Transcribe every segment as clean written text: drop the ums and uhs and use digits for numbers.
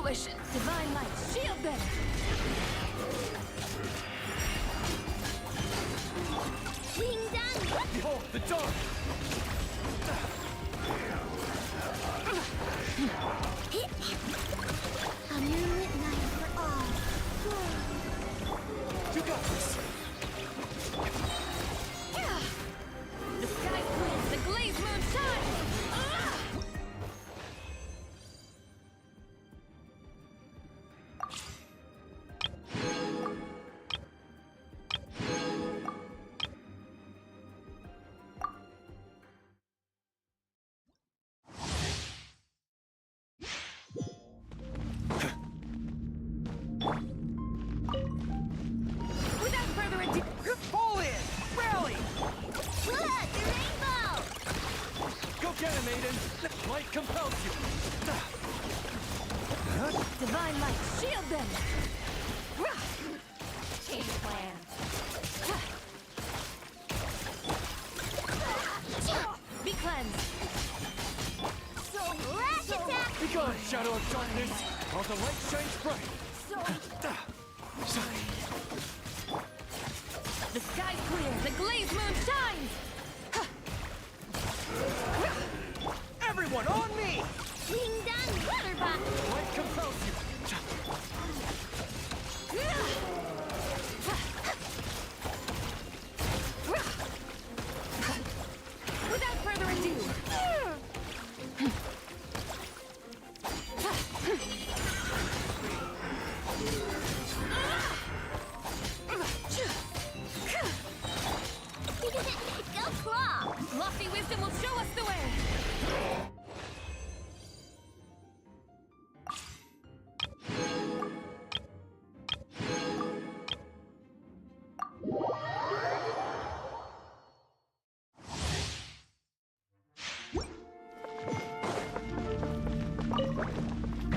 fruition. Divine light, shield them. Wing down. Behold the dark! A moonlit night for all. You got this! The sky clears, the glazed moon shines. Without further ado, Fall in! Rally! look, the rainbow! Go get him, Aiden! Light compels you! Divine light, shield them! Change plan. Be cleansed. So rash attack! Be gone, shadow of darkness! While the light shines bright! The sky's clear, the glazed moon shines! Everyone on me! Ding dong, Butterbot! Light compels you! Without further ado, go claw! Lofty wisdom will show us the way!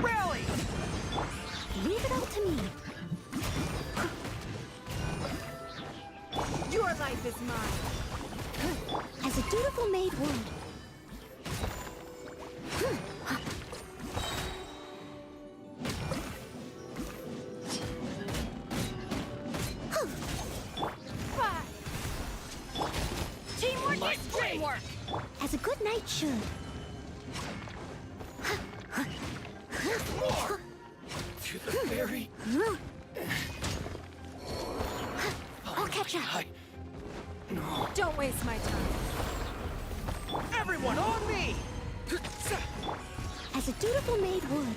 Rally! Leave it up to me. Your life is mine. As a dutiful maid would. Teamwork is teamwork. As a good knight should. To the fairy! I'll catch up. No. Don't waste my time. Everyone on me! As a dutiful maid would.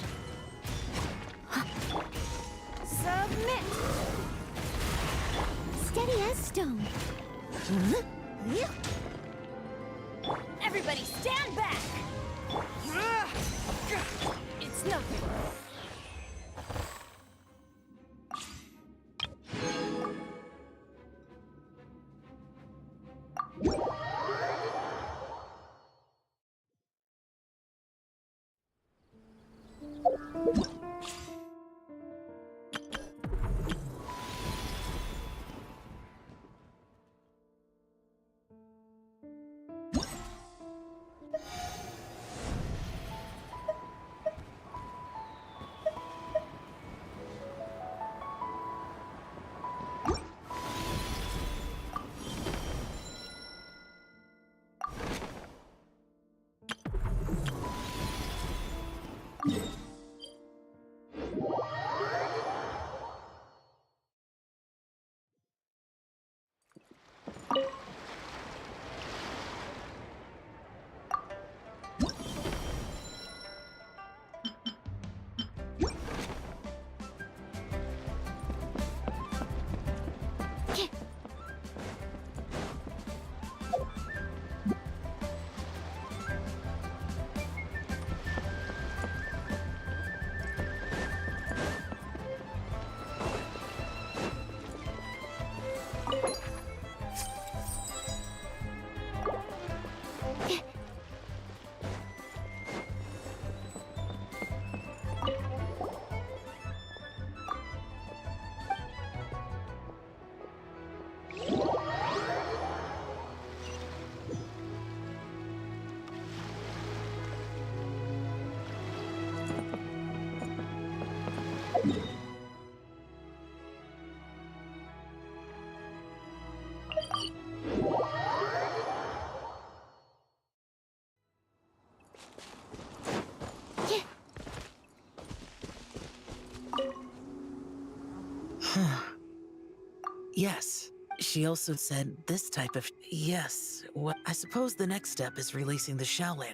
Submit. Steady as stone. Everybody stand back! It's nothing. Yes. She also said this type of... Yes. Well, I suppose the next step is releasing the shell in.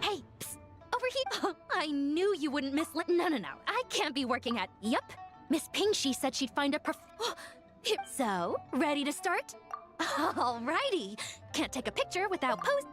Hey, psst, over here. I knew you wouldn't miss. No. I can't be working at. Yup. Miss Pingshi said she'd find a So, ready to start? Alrighty. Can't take a picture without pose.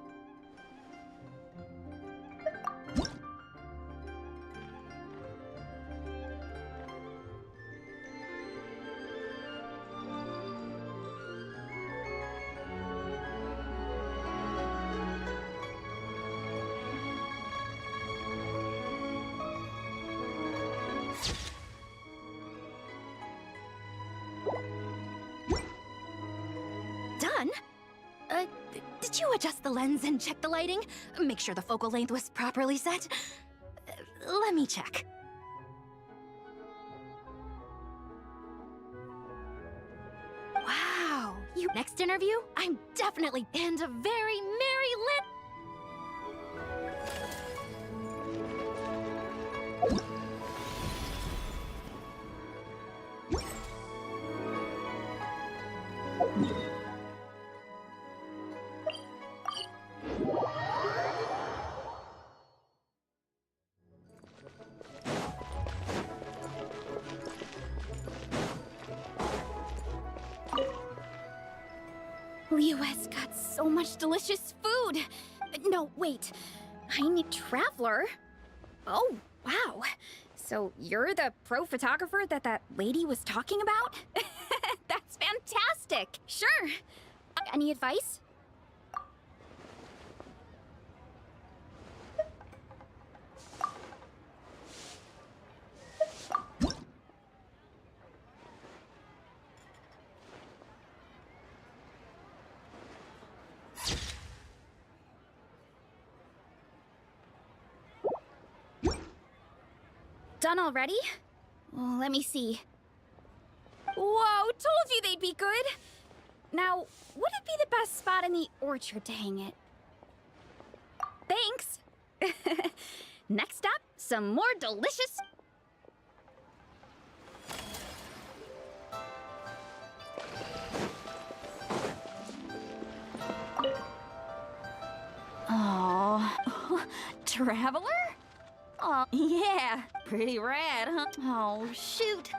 Done? Did you adjust the lens and check the lighting? Make sure the focal length was properly set? Let me check. Wow, you next interview? I'm definitely and a very merry Leo has got so much delicious food. No, wait. I need Traveler. Oh, wow. So you're the pro photographer that lady was talking about? That's fantastic. Sure. Any advice? Done already? Well, let me see. Whoa, told you they'd be good! Now, would it be the best spot in the orchard to hang it? Thanks! Next up, some more delicious... Oh, Traveler? Oh, yeah, pretty rad, huh? Oh, shoot.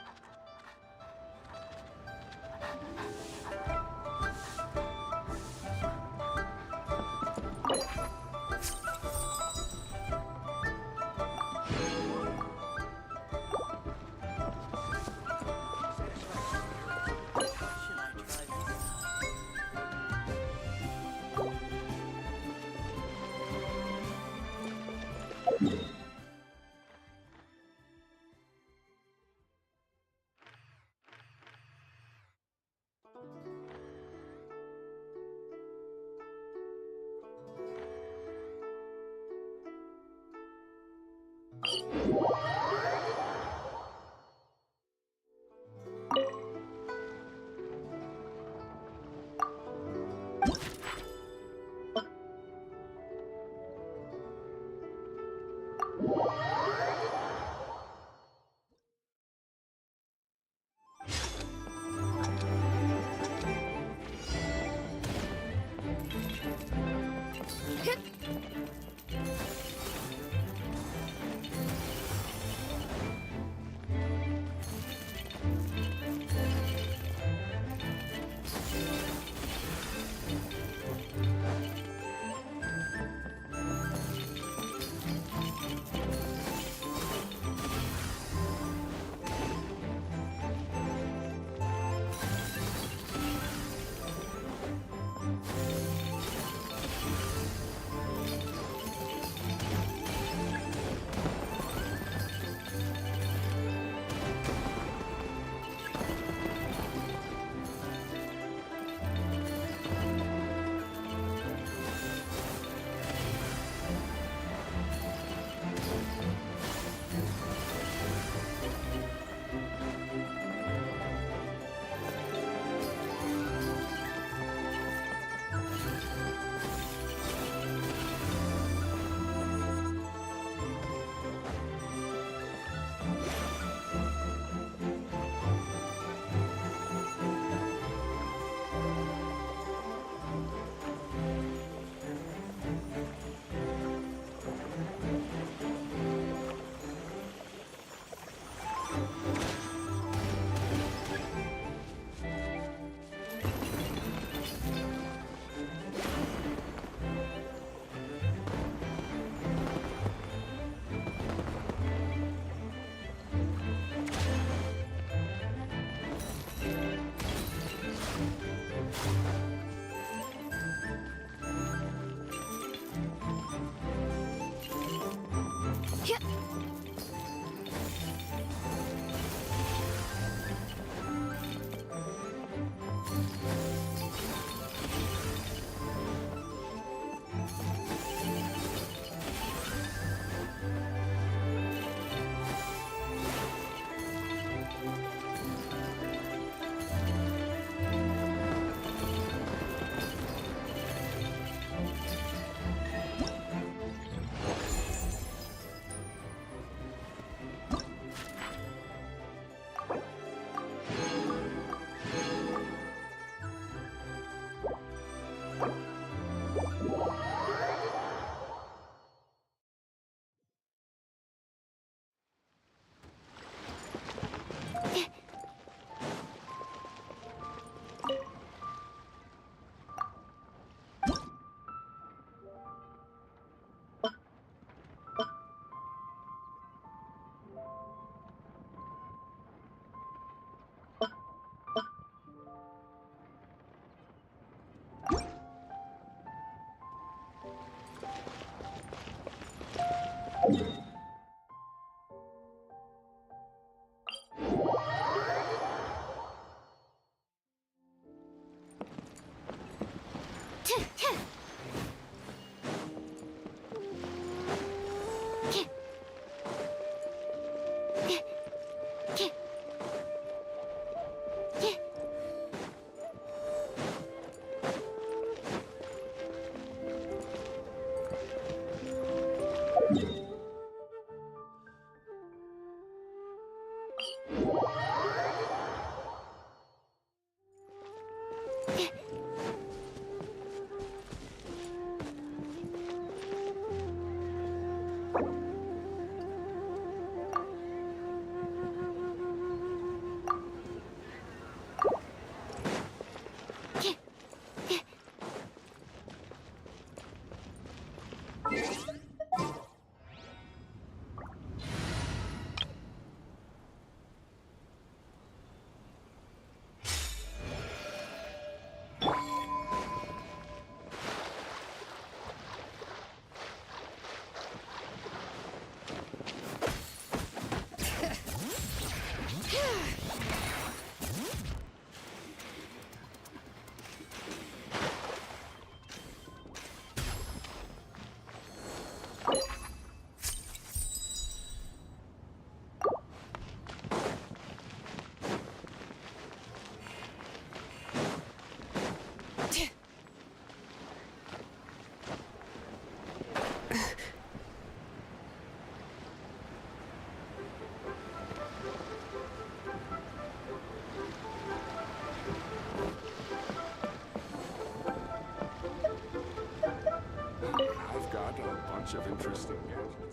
bunch of interesting gadgets.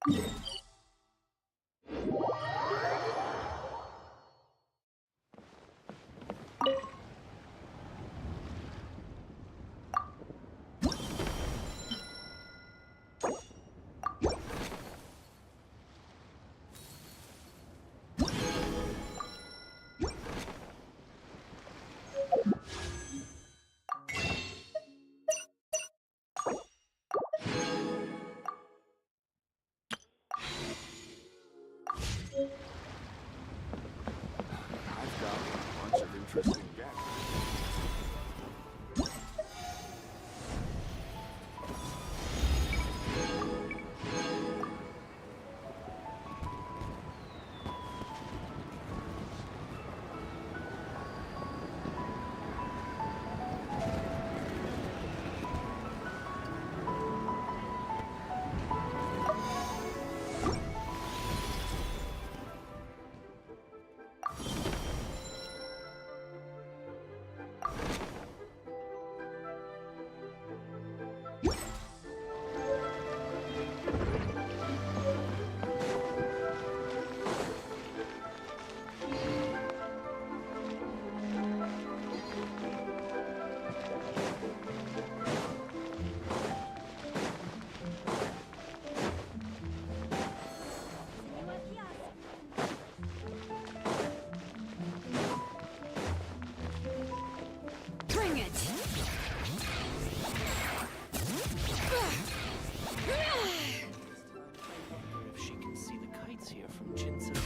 I've got a bunch of interesting gadgets. Bring it! If she can see the kites here from Jin's village.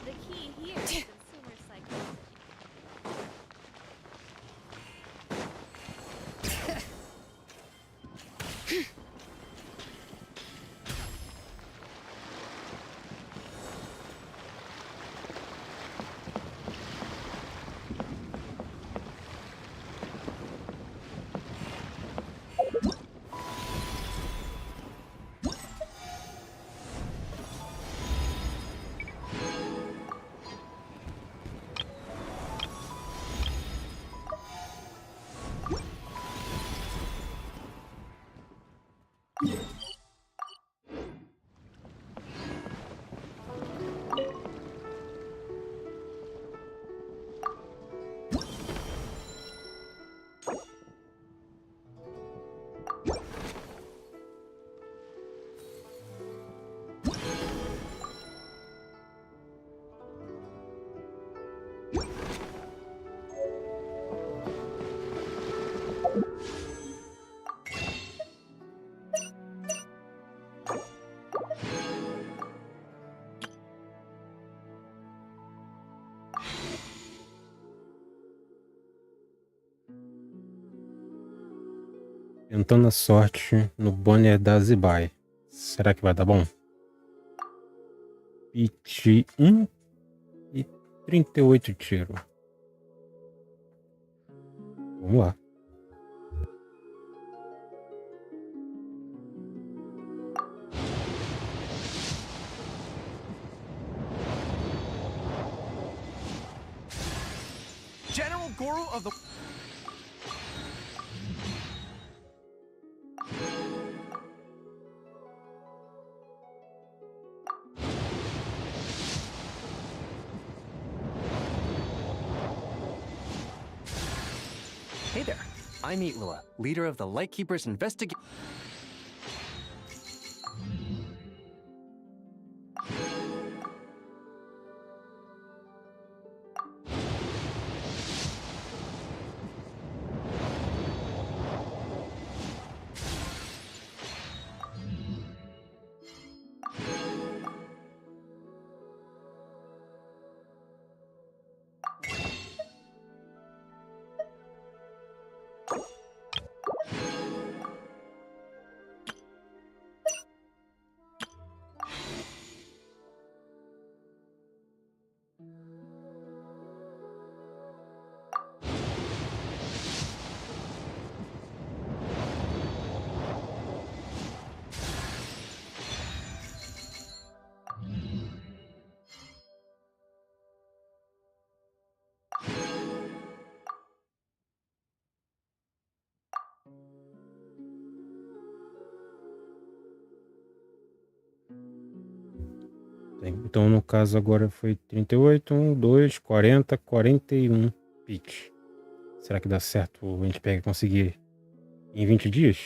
The key here is consumer psychology. Tentando a sorte no banner da Zibai. Será que vai dar bom? 21 e 38 tiro. Vamos lá. General Guru of the... Hey there, I'm Lua, leader of the Lightkeeper's investigation. Então, no caso, agora foi 38, 1, 2, 40, 41 pitch. Será que dá certo a gente pega e conseguir em 20 dias?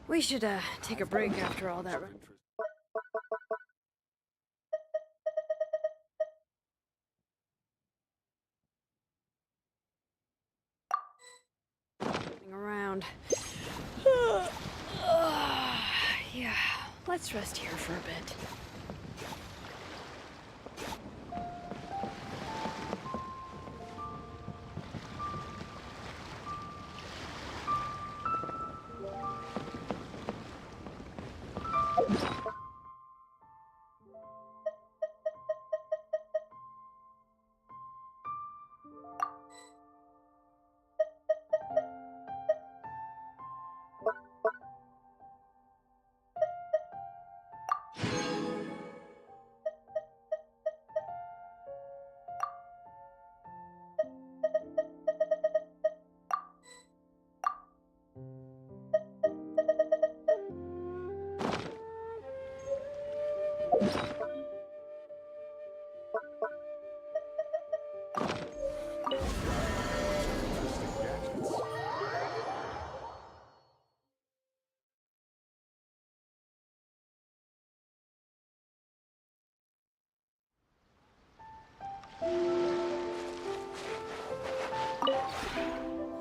We should take a break after all that. Around. Yeah, let's rest here for a bit.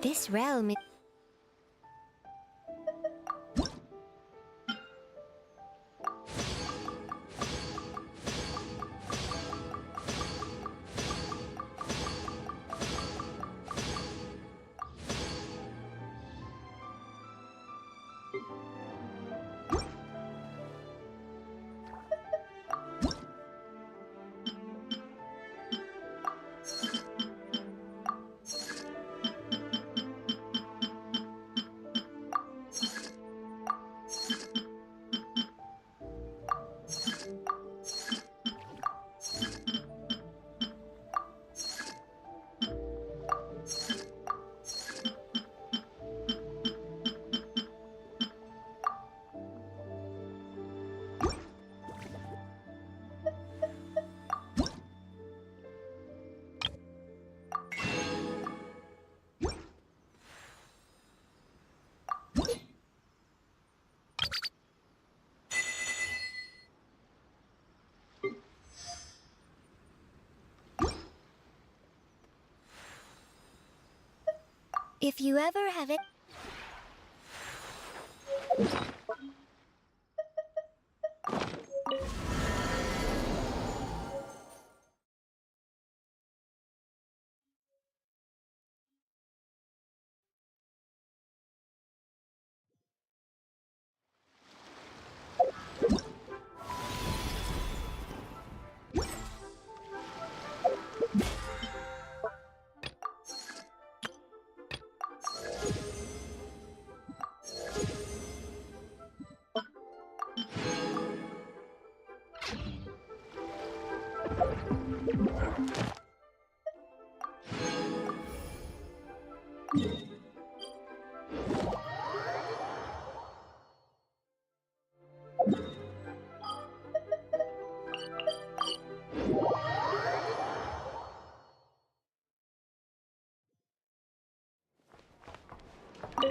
This realm is... If you ever have it...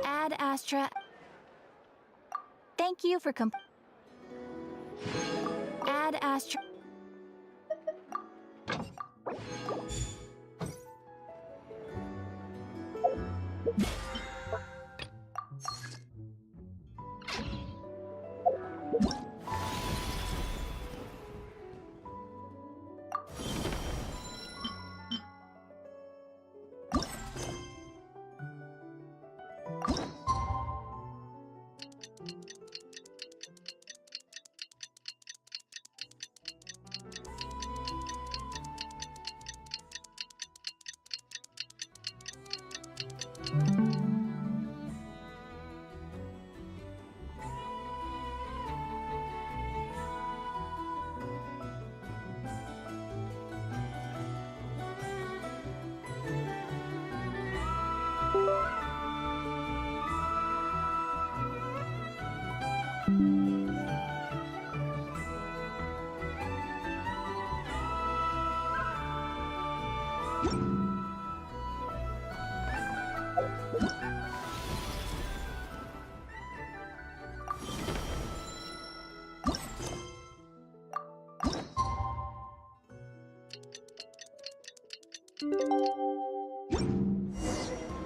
Ad Astra. Thank you for Ad Astra.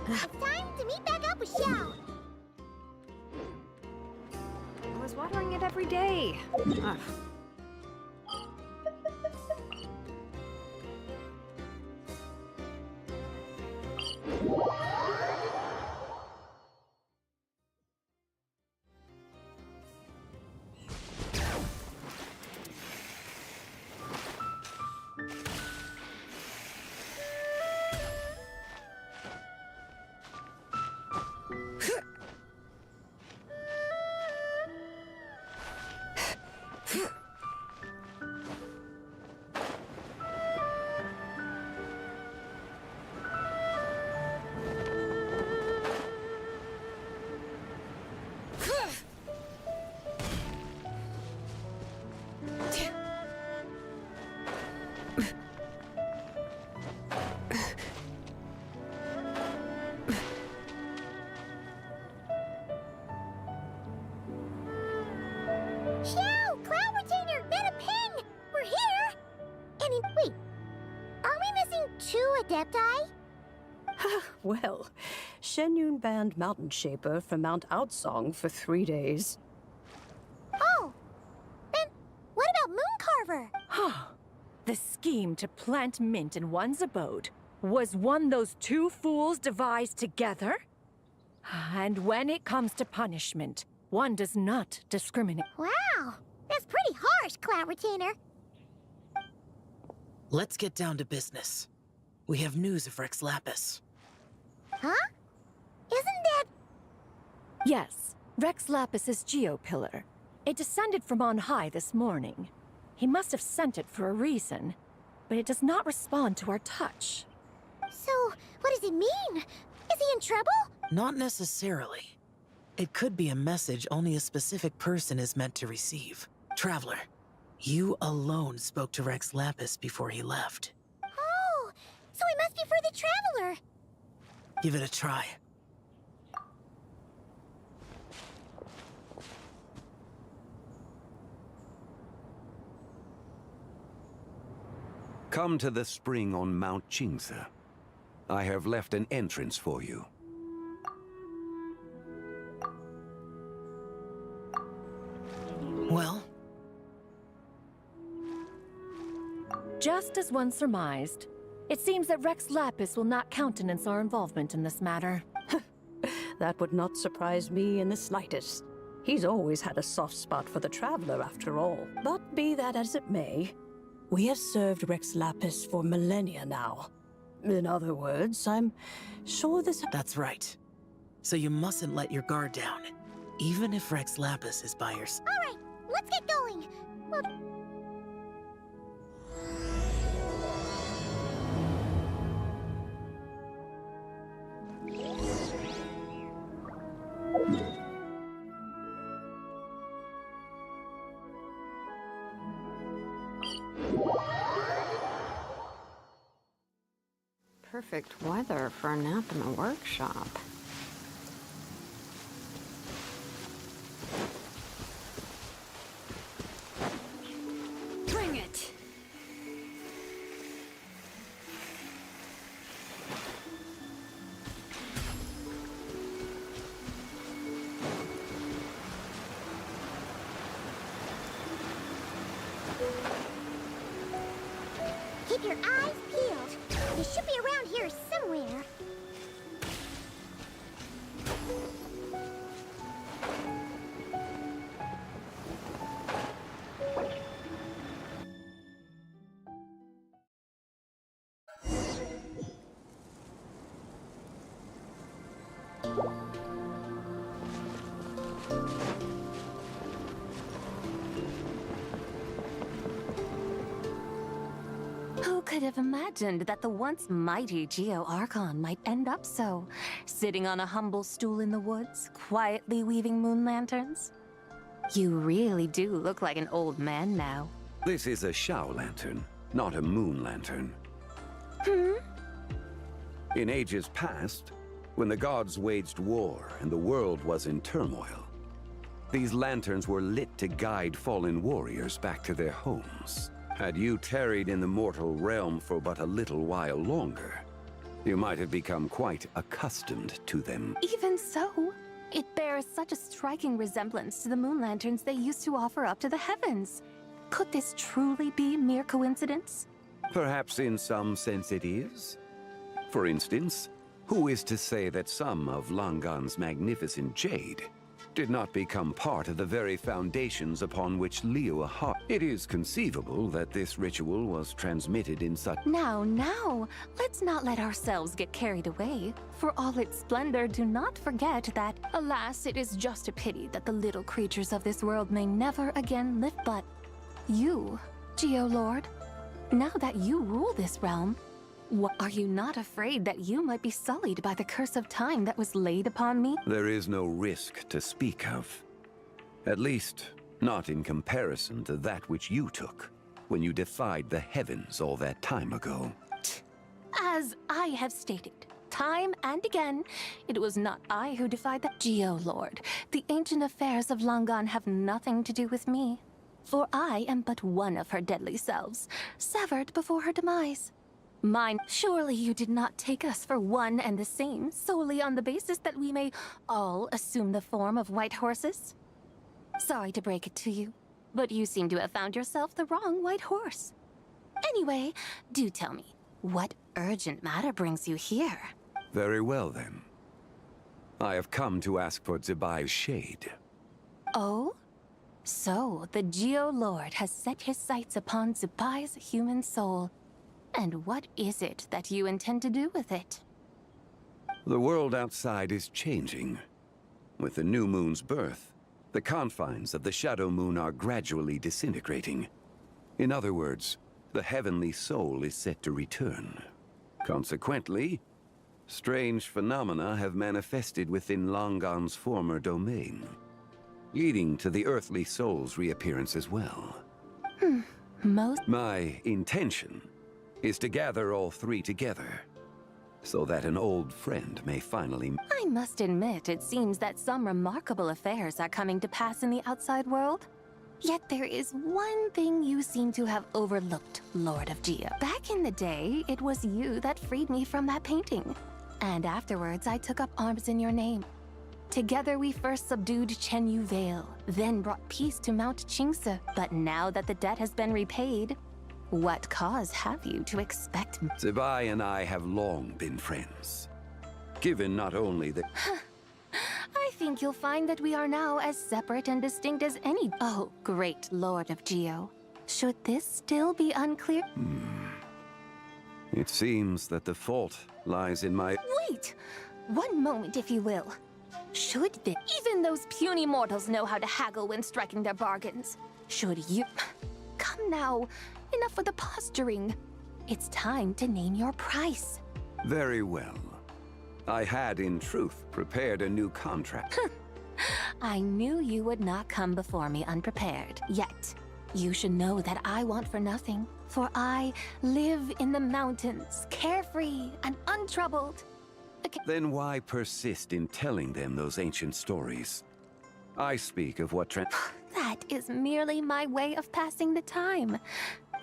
It's time to meet back up with Xiao. I was watering it every day. Ugh. Xiao! Cloud retainer! Beta ping! We're here! Wait. Are we missing 2 adepti? Well, Shenyun banned Mountain Shaper from Mount Outsong for 3 days. Oh! Then what about Mooncarver? The scheme to plant mint in one's abode was one those two fools devised together? And when it comes to punishment, one does not discriminate. Wow! That's pretty harsh, Cloud retainer. Let's get down to business. We have news of Rex Lapis. Huh? Isn't that... Yes, Rex Lapis's geopillar. It descended from on high this morning. He must have sent it for a reason, but it does not respond to our touch. So, what does it mean? Is he in trouble? Not necessarily. It could be a message only a specific person is meant to receive. Traveler, you alone spoke to Rex Lapis before he left. Oh, so it must be for the Traveler. Give it a try. Come to the spring on Mount Qingze. I have left an entrance for you. Well? Just as one surmised, it seems that Rex Lapis will not countenance our involvement in this matter. That would not surprise me in the slightest. He's always had a soft spot for the Traveler, after all. But be that as it may, we have served Rex Lapis for millennia now. In other words, I'm sure this... That's right. So you mustn't let your guard down, even if Rex Lapis is by your side. All right, let's get going. Well... Perfect weather for a nap in the workshop. your eyes peeled. It should be around here somewhere. Who could have imagined that the once mighty Geo-Archon might end up so, sitting on a humble stool in the woods, quietly weaving moon lanterns? You really do look like an old man now. This is a Shao lantern, not a moon lantern. In ages past, when the gods waged war and the world was in turmoil, these lanterns were lit to guide fallen warriors back to their homes. Had you tarried in the mortal realm for but a little while longer, you might have become quite accustomed to them. Even so, it bears such a striking resemblance to the moon lanterns they used to offer up to the heavens. Could this truly be mere coincidence? Perhaps in some sense it is. For instance, who is to say that some of Langan's magnificent jade did not become part of the very foundations upon which Liyue Har... It is conceivable that this ritual was transmitted in such... Now, let's not let ourselves get carried away. For all its splendor, do not forget that, alas, it is just a pity that the little creatures of this world may never again live but... You, Geo-Lord, now that you rule this realm, are you not afraid that you might be sullied by the curse of time that was laid upon me? There is no risk to speak of. At least, not in comparison to that which you took when you defied the heavens all that time ago. As I have stated, time and again, it was not I who defied the Geo-Lord. The ancient affairs of Langan have nothing to do with me. For I am but one of her deadly selves, severed before her demise. Mine, surely you did not take us for one and the same, solely on the basis that we may all assume the form of white horses? Sorry to break it to you, but you seem to have found yourself the wrong white horse. Anyway, do tell me, what urgent matter brings you here? Very well, then. I have come to ask for Zibai's shade. Oh? So, the Geo-Lord has set his sights upon Zibai's human soul. And what is it that you intend to do with it? The world outside is changing. With the new moon's birth, the confines of the shadow moon are gradually disintegrating. In other words, the heavenly soul is set to return. Consequently, strange phenomena have manifested within Langan's former domain, leading to the earthly soul's reappearance as well. My intention is to gather all three together, so that an old friend may finally... I must admit, it seems that some remarkable affairs are coming to pass in the outside world. Yet there is one thing you seem to have overlooked, Lord of Geo. Back in the day, it was you that freed me from that painting. And afterwards, I took up arms in your name. Together we first subdued Chenyu Vale, then brought peace to Mount Qingce. But now that the debt has been repaid, what cause have you to expect me? Zibai and I have long been friends. Given not only the... I think you'll find that we are now as separate and distinct as any... Oh, great Lord of Geo. Should this still be unclear? It seems that the fault lies in my... Wait! One moment, if you will. Should the... Even those puny mortals know how to haggle when striking their bargains. Should you... Come now. Enough with the posturing. It's time to name your price. Very well. I had, in truth, prepared a new contract. I knew you would not come before me unprepared. Yet, you should know that I want for nothing. For I live in the mountains, carefree and untroubled. Then why persist in telling them those ancient stories? I speak of what That is merely my way of passing the time.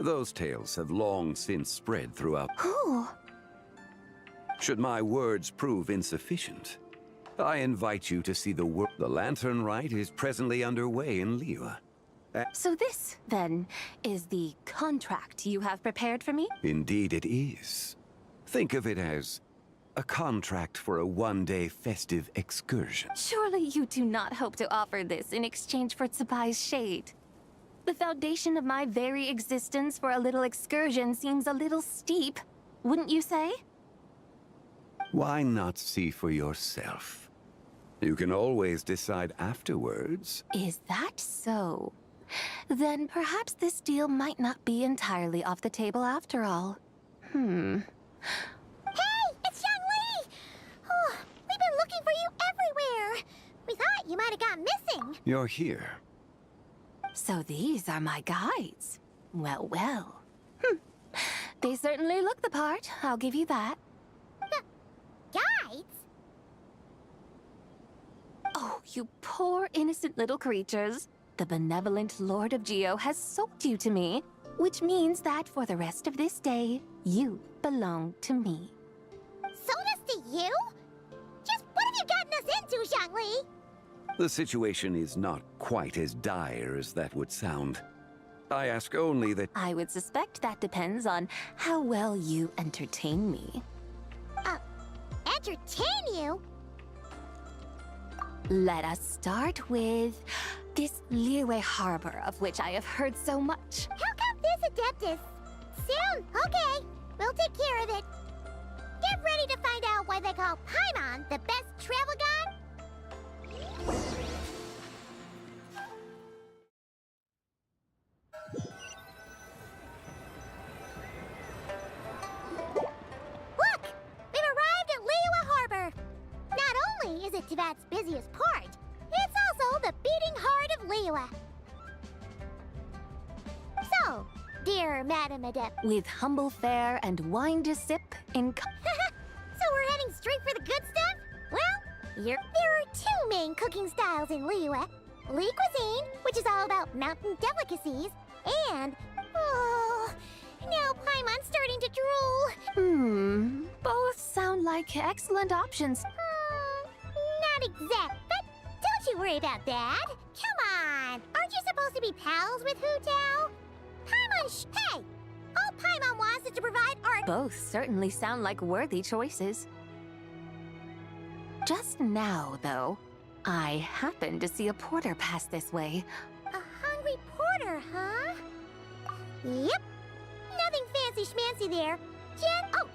Those tales have long since spread throughout. Who? Should my words prove insufficient, I invite you to see the world. The lantern rite is presently underway in Liyue. So this, then, is the contract you have prepared for me? Indeed it is. Think of it as a contract for a one-day festive excursion. Surely you do not hope to offer this in exchange for Zibai's shade. The foundation of my very existence for a little excursion seems a little steep, wouldn't you say? Why not see for yourself? You can always decide afterwards. Is that so? Then perhaps this deal might not be entirely off the table after all. Hey, it's Xiangli! Oh, we've been looking for you everywhere. We thought you might have gone missing. You're here. So these are my guides. Well, well. They certainly look the part, I'll give you that. Guides? Oh, you poor innocent little creatures. The benevolent Lord of Geo has sold you to me, which means that for the rest of this day, you belong to me. Sold us to you? Just what have you gotten us into, Xiangli? The situation is not quite as dire as that would sound. I ask only that... I would suspect that depends on how well you entertain me. Entertain you? Let us start with this Liyue Harbor of which I have heard so much. How come this Adeptus? Soon, okay. We'll take care of it. Get ready to find out why they call Paimon the best travel guide. Look! We've arrived at Liyue Harbor. Not only is it Teyvat's busiest port, it's also the beating heart of Liyue. So, dear Madam Adept. With humble fare and wine to sip in... So we're heading straight for the good stuff? Well, there are two main cooking styles in Liyue. Lee cuisine, which is all about mountain delicacies, and... Oh, now Paimon's starting to drool. Both sound like excellent options. Not exact, but don't you worry about that. Come on, aren't you supposed to be pals with Hu Tao? Paimon, hey! All Paimon wants is to provide art. Both certainly sound like worthy choices. Just now, though, I happened to see a porter pass this way. A hungry porter, huh? Yep. Nothing fancy schmancy there. Oh,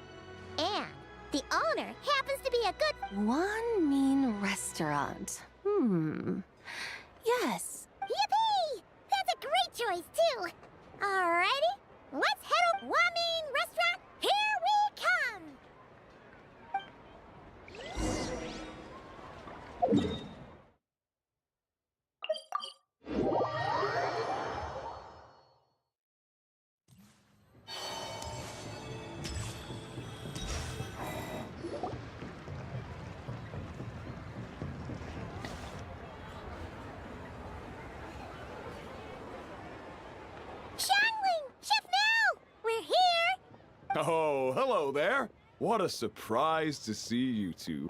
and the owner happens to be a good... One mean restaurant. Yes. Yippee! That's a great choice, too. Alrighty, let's head up One Mean Restaurant. Here we come! Oh, hello there. What a surprise to see you two.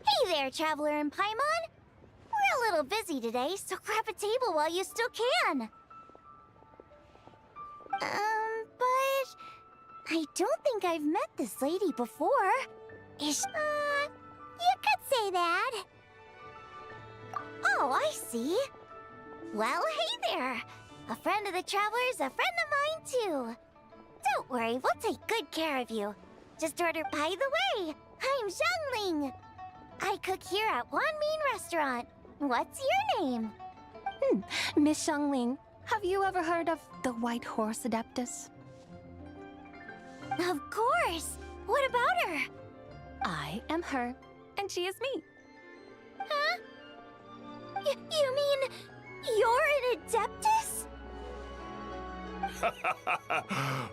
Hey there, Traveler and Paimon. We're a little busy today, so grab a table while you still can. But I don't think I've met this lady before. You could say that. Oh, I see. Well, hey there. A friend of the Traveler's a friend of mine, too. Don't worry, we'll take good care of you. Just order by the way. I'm Xiangling. I cook here at One Mean Restaurant. What's your name? Miss Xiangling, have you ever heard of the White Horse Adeptus? Of course. What about her? I am her, and she is me. Huh? You mean you're an Adeptus?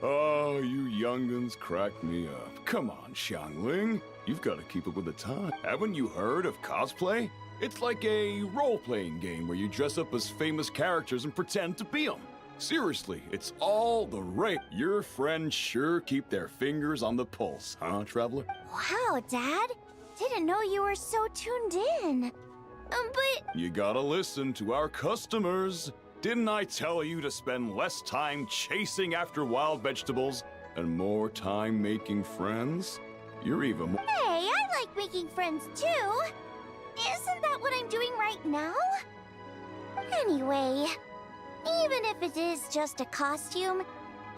Oh, you young'uns crack me up. Come on, Xiangling. You've got to keep up with the time. Haven't you heard of cosplay? It's like a role-playing game where you dress up as famous characters and pretend to be them. Seriously, it's all the rage. Your friends sure keep their fingers on the pulse, huh, Traveler? Wow, Dad. Didn't know you were so tuned in. But... You gotta listen to our customers. Didn't I tell you to spend less time chasing after wild vegetables and more time making friends? You're even more... Hey, I like making friends too. Isn't that what I'm doing right now? Anyway, even if it is just a costume,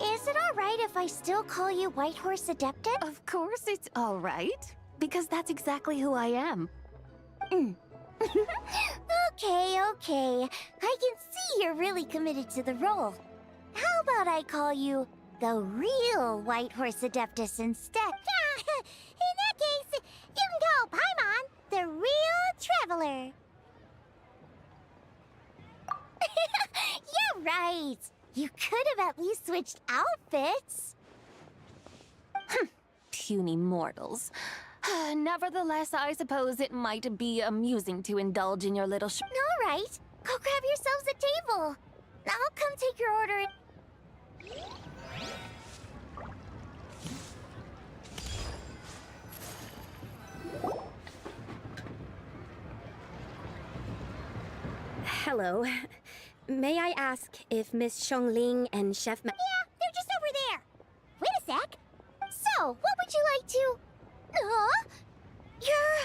is it alright if I still call you White Horse Adeptus? Of course it's all right, because that's exactly who I am. Okay, okay. I can see you're really committed to the role. How about I call you the real White Horse Adeptus instead? In that case, you can call Paimon the real traveler. Yeah, right. You could have at least switched outfits. Puny mortals. Nevertheless, I suppose it might be amusing to indulge in your little All right. Go grab yourselves a table. I'll come take your order. Hello. May I ask if Miss Xiongling and Chef Ma- Yeah, they're just over there. Wait a sec. So, what would you like to... You're...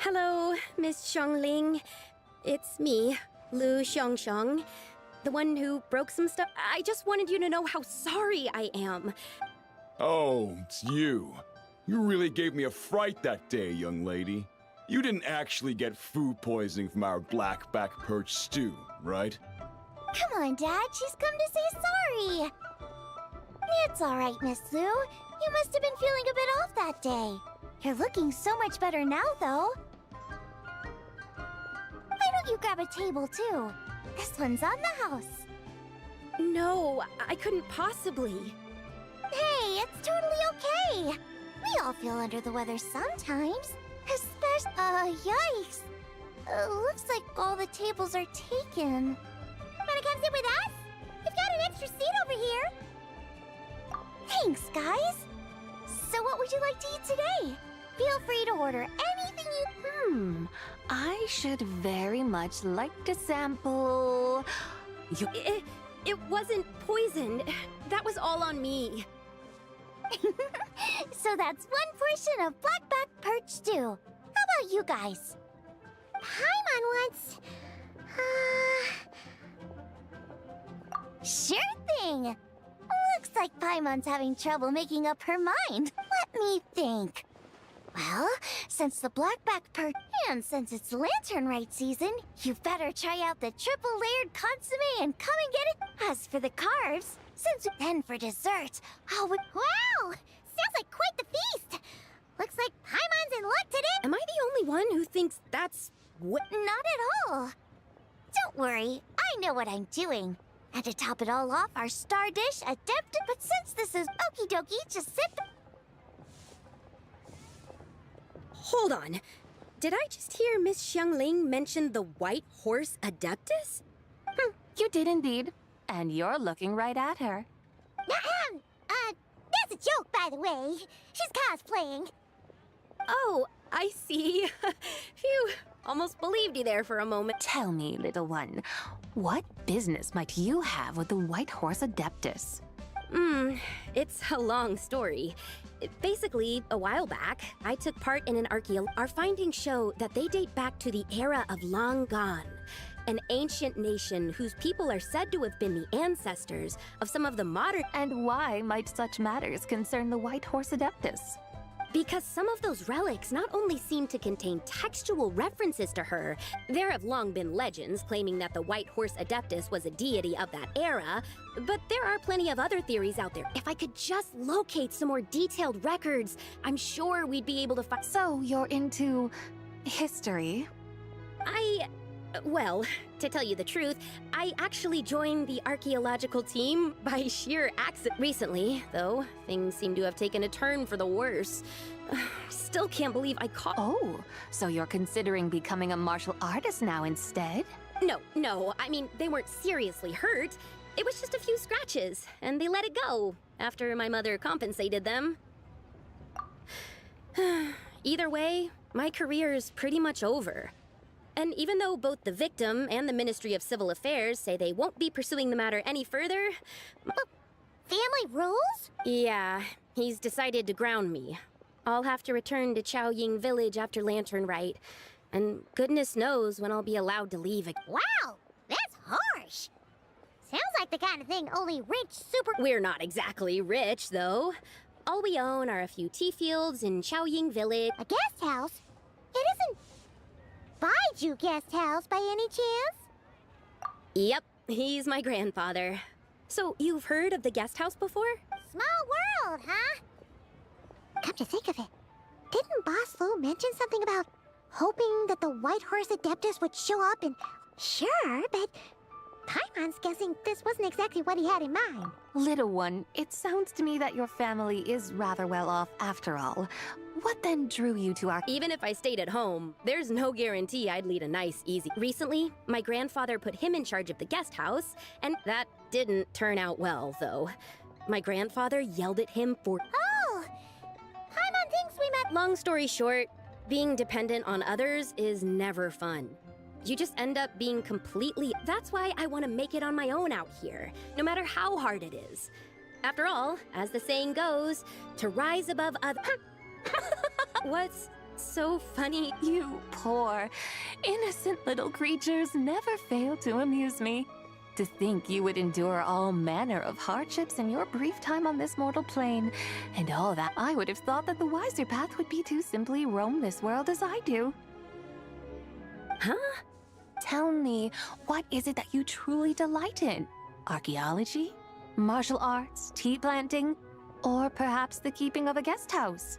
Hello, Miss Xiongling. It's me, Lu Xiongxiong, the one who broke some stuff. I just wanted you to know how sorry I am. Oh, it's you. You really gave me a fright that day, young lady. You didn't actually get food poisoning from our black-back perch stew, right? Come on, Dad. She's come to say sorry. It's all right, Miss Lu. You must have been feeling a bit off that day. You're looking so much better now, though. Why don't you grab a table, too? This one's on the house. No, I couldn't possibly. Hey, it's totally okay. We all feel under the weather sometimes. Especially, yikes. Looks like all the tables are taken. Wanna come sit with us? We've got an extra seat over here. Thanks, guys. So what would you like to eat today? Feel free to order anything you... I should very much like to sample... It wasn't poisoned. That was all on me. So that's one portion of black-back perch stew. How about you guys? Paimon wants... Sure thing! Looks like Paimon's having trouble making up her mind. Let me think. Well, since the black-back perch and since it's lantern right season, you better try out the triple-layered consommé and come and get it. As for the carbs, then for dessert, Wow! Sounds like quite the feast! Looks like Paimon's in luck today! Am I the only one who thinks that's what? Not at all! Don't worry, I know what I'm doing. And to top it all off, our star dish, adapted. But since this is okie dokie, just sit... Hold on. Did I just hear Miss Xiongling mention the White Horse Adeptus? You did indeed. And you're looking right at her. That's a joke, by the way. She's cosplaying. Oh, I see. Phew, almost believed you there for a moment. Tell me, little one, what business might you have with the White Horse Adeptus? It's a long story. Basically, a while back, I took part in an Our findings show that they date back to the era of Long Gone, an ancient nation whose people are said to have been the ancestors of some of the modern... And why might such matters concern the White Horse Adeptus? Because some of those relics not only seem to contain textual references to her, there have long been legends claiming that the White Horse Adeptus was a deity of that era, but there are plenty of other theories out there. If I could just locate some more detailed records, I'm sure we'd be able to find... So you're into... history? Well, to tell you the truth, I actually joined the archaeological team by sheer accident recently, though things seem to have taken a turn for the worse. Still can't believe I caught... Oh, so you're considering becoming a martial artist now instead? No, I mean, they weren't seriously hurt. It was just a few scratches, and they let it go after my mother compensated them. Either way, my career's pretty much over. And even though both the victim and the Ministry of Civil Affairs say they won't be pursuing the matter any further... Family rules? Yeah, he's decided to ground me. I'll have to return to Chaoying Village after Lantern Rite, and goodness knows when I'll be allowed to leave again. Wow, that's harsh. Sounds like the kind of thing only rich super... We're not exactly rich, though. All we own are a few tea fields in Chaoying Village. A guest house? It isn't Baiju Guest House by any chance? Yep, he's my grandfather. So, you've heard of the guest house before? Small world, huh? Come to think of it, didn't Boss Lou mention something about hoping that the White Horse Adeptus would show up and... Sure, but Paimon's guessing this wasn't exactly what he had in mind. Little one, it sounds to me that your family is rather well off after all. What then drew you to our... Even if I stayed at home, there's no guarantee I'd lead a nice, easy... Recently, my grandfather put him in charge of the guest house, and that didn't turn out well, though. My grandfather yelled at him for... Oh! Paimon thinks we met... Long story short, being dependent on others is never fun. You just end up being completely... That's why I want to make it on my own out here, no matter how hard it is. After all, as the saying goes, to rise above other... What's so funny? You poor, innocent little creatures never fail to amuse me. To think you would endure all manner of hardships in your brief time on this mortal plane, and all that, I would have thought that the wiser path would be to simply roam this world as I do. Huh? Tell me, what is it that you truly delight in? Archaeology? Martial arts? Tea planting? Or perhaps the keeping of a guest house?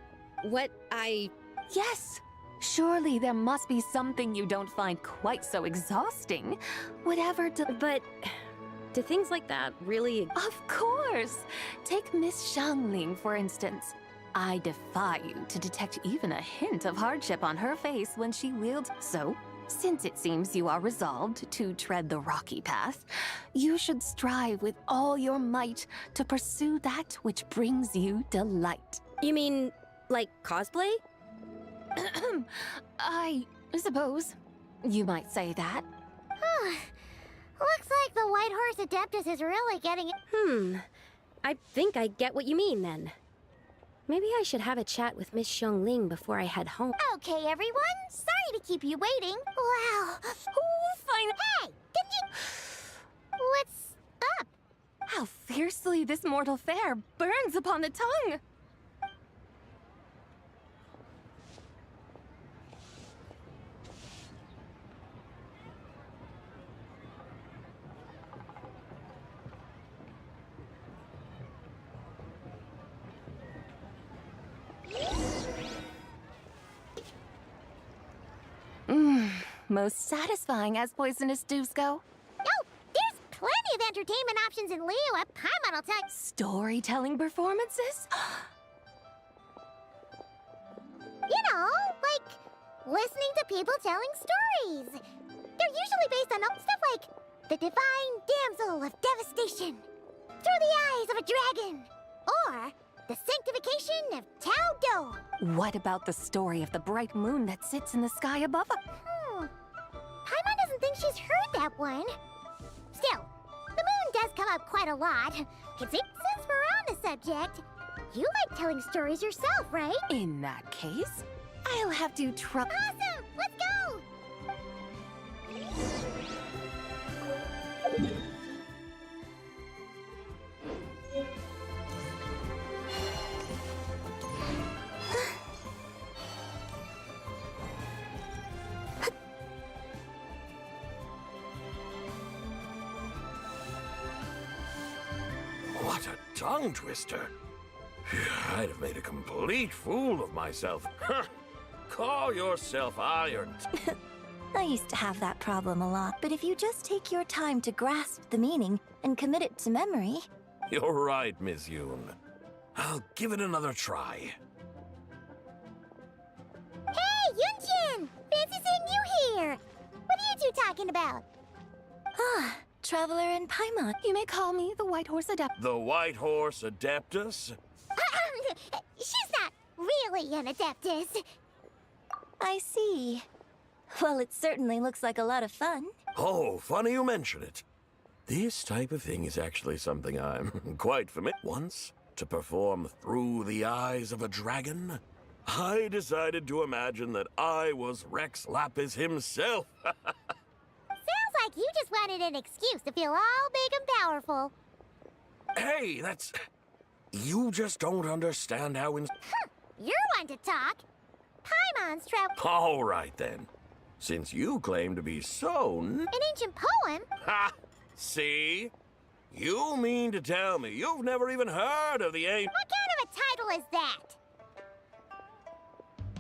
Yes! Surely there must be something you don't find quite so exhausting. Whatever But... do things like that really... Of course! Take Miss Xiangling, for instance. I defy you to detect even a hint of hardship on her face when she wields... So, since it seems you are resolved to tread the rocky path, you should strive with all your might to pursue that which brings you delight. You mean, like cosplay? I suppose you might say that. Looks like the White Horse Adeptus is really getting it. I think I get what you mean, then. Maybe I should have a chat with Miss Xiangling before I head home. Okay, everyone. Sorry to keep you waiting. Wow. Fine. Hey, didn't you... What's up? How fiercely this mortal fare burns upon the tongue! Most satisfying as poisonous stews go. Oh, there's plenty of entertainment options in Leo at Paimon, I'll tell you. Storytelling performances? You know, like listening to people telling stories. They're usually based on stuff like the divine damsel of devastation, through the eyes of a dragon, or the sanctification of Tao Do. What about the story of the bright moon that sits in the sky above us? Paimon doesn't think she's heard that one. Still, the moon does come up quite a lot. Since we're on the subject, you like telling stories yourself, right? In that case, I'll have to try. Awesome! Let's go! What a tongue twister. I'd have made a complete fool of myself. Call yourself iron. I used to have that problem a lot, but if you just take your time to grasp the meaning and commit it to memory... You're right, Miss Yoon. I'll give it another try. Hey, Yunjin! Fancy seeing you here! What are you two talking about? Ah, Traveler and Paimon. You may call me the White Horse Adeptus. The White Horse Adeptus? She's not really an Adeptus. I see. Well, it certainly looks like a lot of fun. Oh, funny you mention it. This type of thing is actually something I'm quite familiar. Once, to perform through the eyes of a dragon, I decided to imagine that I was Rex Lapis himself. Sounds like you just wanted an excuse to feel all big and powerful. Hey, that's... You just don't understand how You're one to talk. Paimon's travel... All right, then. Since you claim to be so... An ancient poem? Ha! See? You mean to tell me you've never even heard of the ancient... What kind of a title is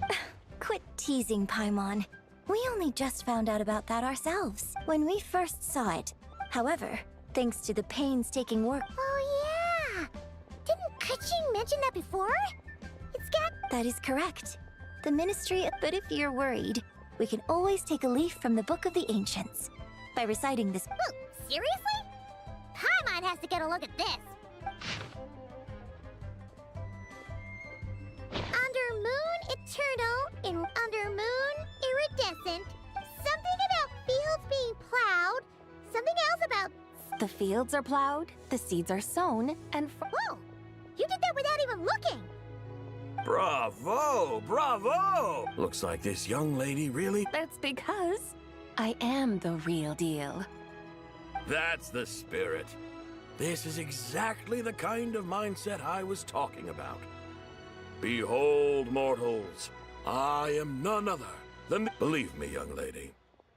that? Quit teasing, Paimon. We only just found out about that ourselves when we first saw it. However, thanks to the painstaking work... Oh, yeah! Didn't Kuching mention that before? It's got... That is correct. The Ministry... But if you're worried, we can always take a leaf from the Book of the Ancients. By reciting this... Oh, seriously? Paimon has to get a look at this. Under moon eternal, in under moon iridescent. Something about fields being plowed. Something else about... The fields are plowed, the seeds are sown, and... Whoa! You did that without even looking! Bravo! Bravo! Looks like this young lady really... That's because I am the real deal. That's the spirit. This is exactly the kind of mindset I was talking about. Behold, mortals, I am none other than... Believe me, young lady,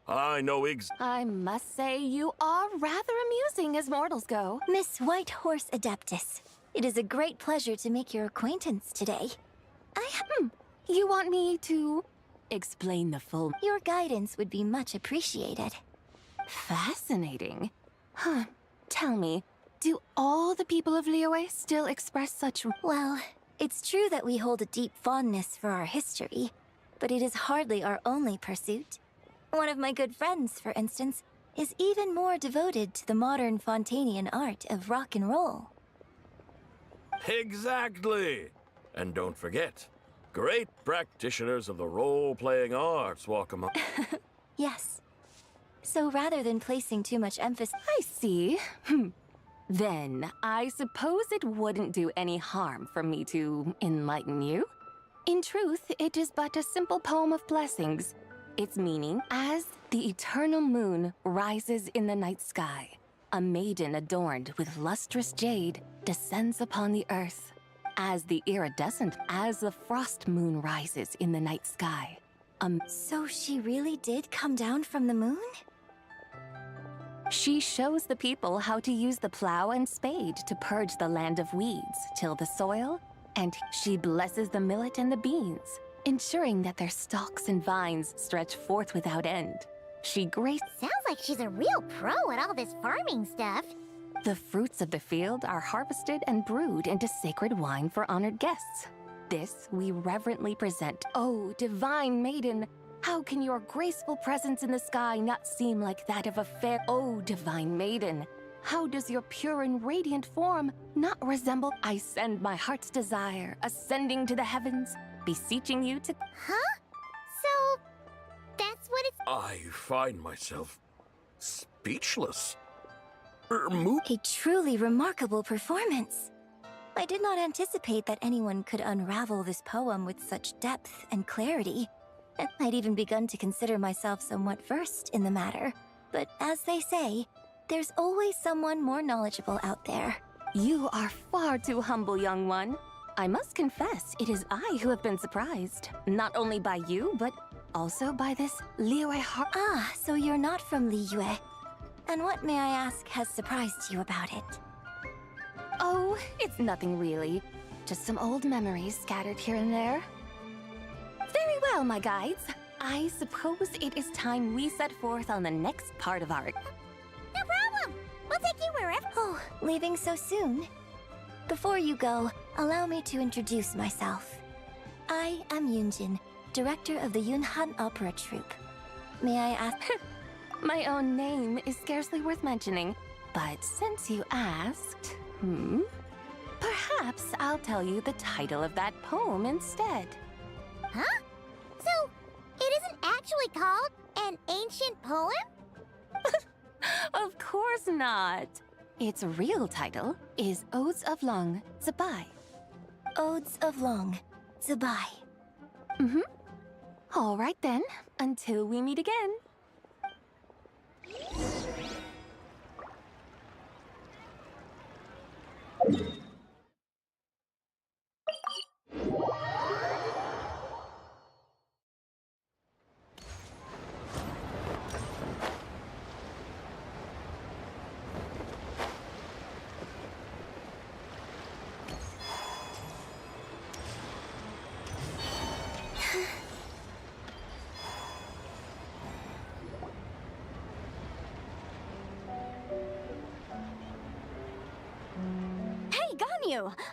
I know I must say you are rather amusing as mortals go. Miss White Horse Adeptus, it is a great pleasure to make your acquaintance today. You want me to explain the full... Your guidance would be much appreciated. Fascinating. Huh. Tell me, do all the people of Liyue still express such... Well, it's true that we hold a deep fondness for our history, but it is hardly our only pursuit. One of my good friends, for instance, is even more devoted to the modern Fontanian art of rock and roll. Exactly. And don't forget, great practitioners of the role-playing arts walk among... Yes. So rather than placing too much emphasis... I see. Then, I suppose it wouldn't do any harm for me to enlighten you. In truth, it is but a simple poem of blessings. Its meaning, as the eternal moon rises in the night sky, a maiden adorned with lustrous jade descends upon the earth. As the frost moon rises in the night sky. So she really did come down from the moon? She shows the people how to use the plow and spade to purge the land of weeds, till the soil, and she blesses the millet and the beans, ensuring that their stalks and vines stretch forth without end. Sounds like she's a real pro at all this farming stuff. The fruits of the field are harvested and brewed into sacred wine for honored guests. This we reverently present. Oh, divine maiden, how can your graceful presence in the sky not seem like that of a fair... Oh, divine maiden, how does your pure and radiant form not resemble... I send my heart's desire, ascending to the heavens, beseeching you to... Huh? So, that's what it's... I find myself speechless. A truly remarkable performance. I did not anticipate that anyone could unravel this poem with such depth and clarity. I'd even begun to consider myself somewhat versed in the matter. But as they say, there's always someone more knowledgeable out there. You are far too humble, young one. I must confess, it is I who have been surprised. Not only by you, but also by this Liyue heart. Ah, so you're not from Liyue. And what, may I ask, has surprised you about it? Oh, it's nothing really. Just some old memories scattered here and there. Very well, my guides. I suppose it is time we set forth on the next part of our... No problem! We'll take you wherever... Oh, leaving so soon? Before you go, allow me to introduce myself. I am Yunjin, director of the Yunhan Opera Troupe. May I ask... My own name is scarcely worth mentioning, but since you asked, perhaps I'll tell you the title of that poem instead. Huh? So, actually called an ancient poem? Of course not. Its real title is Odes of Long, Zibai. Odes of Long, Zibai. Mm-hmm. All right then, until we meet again.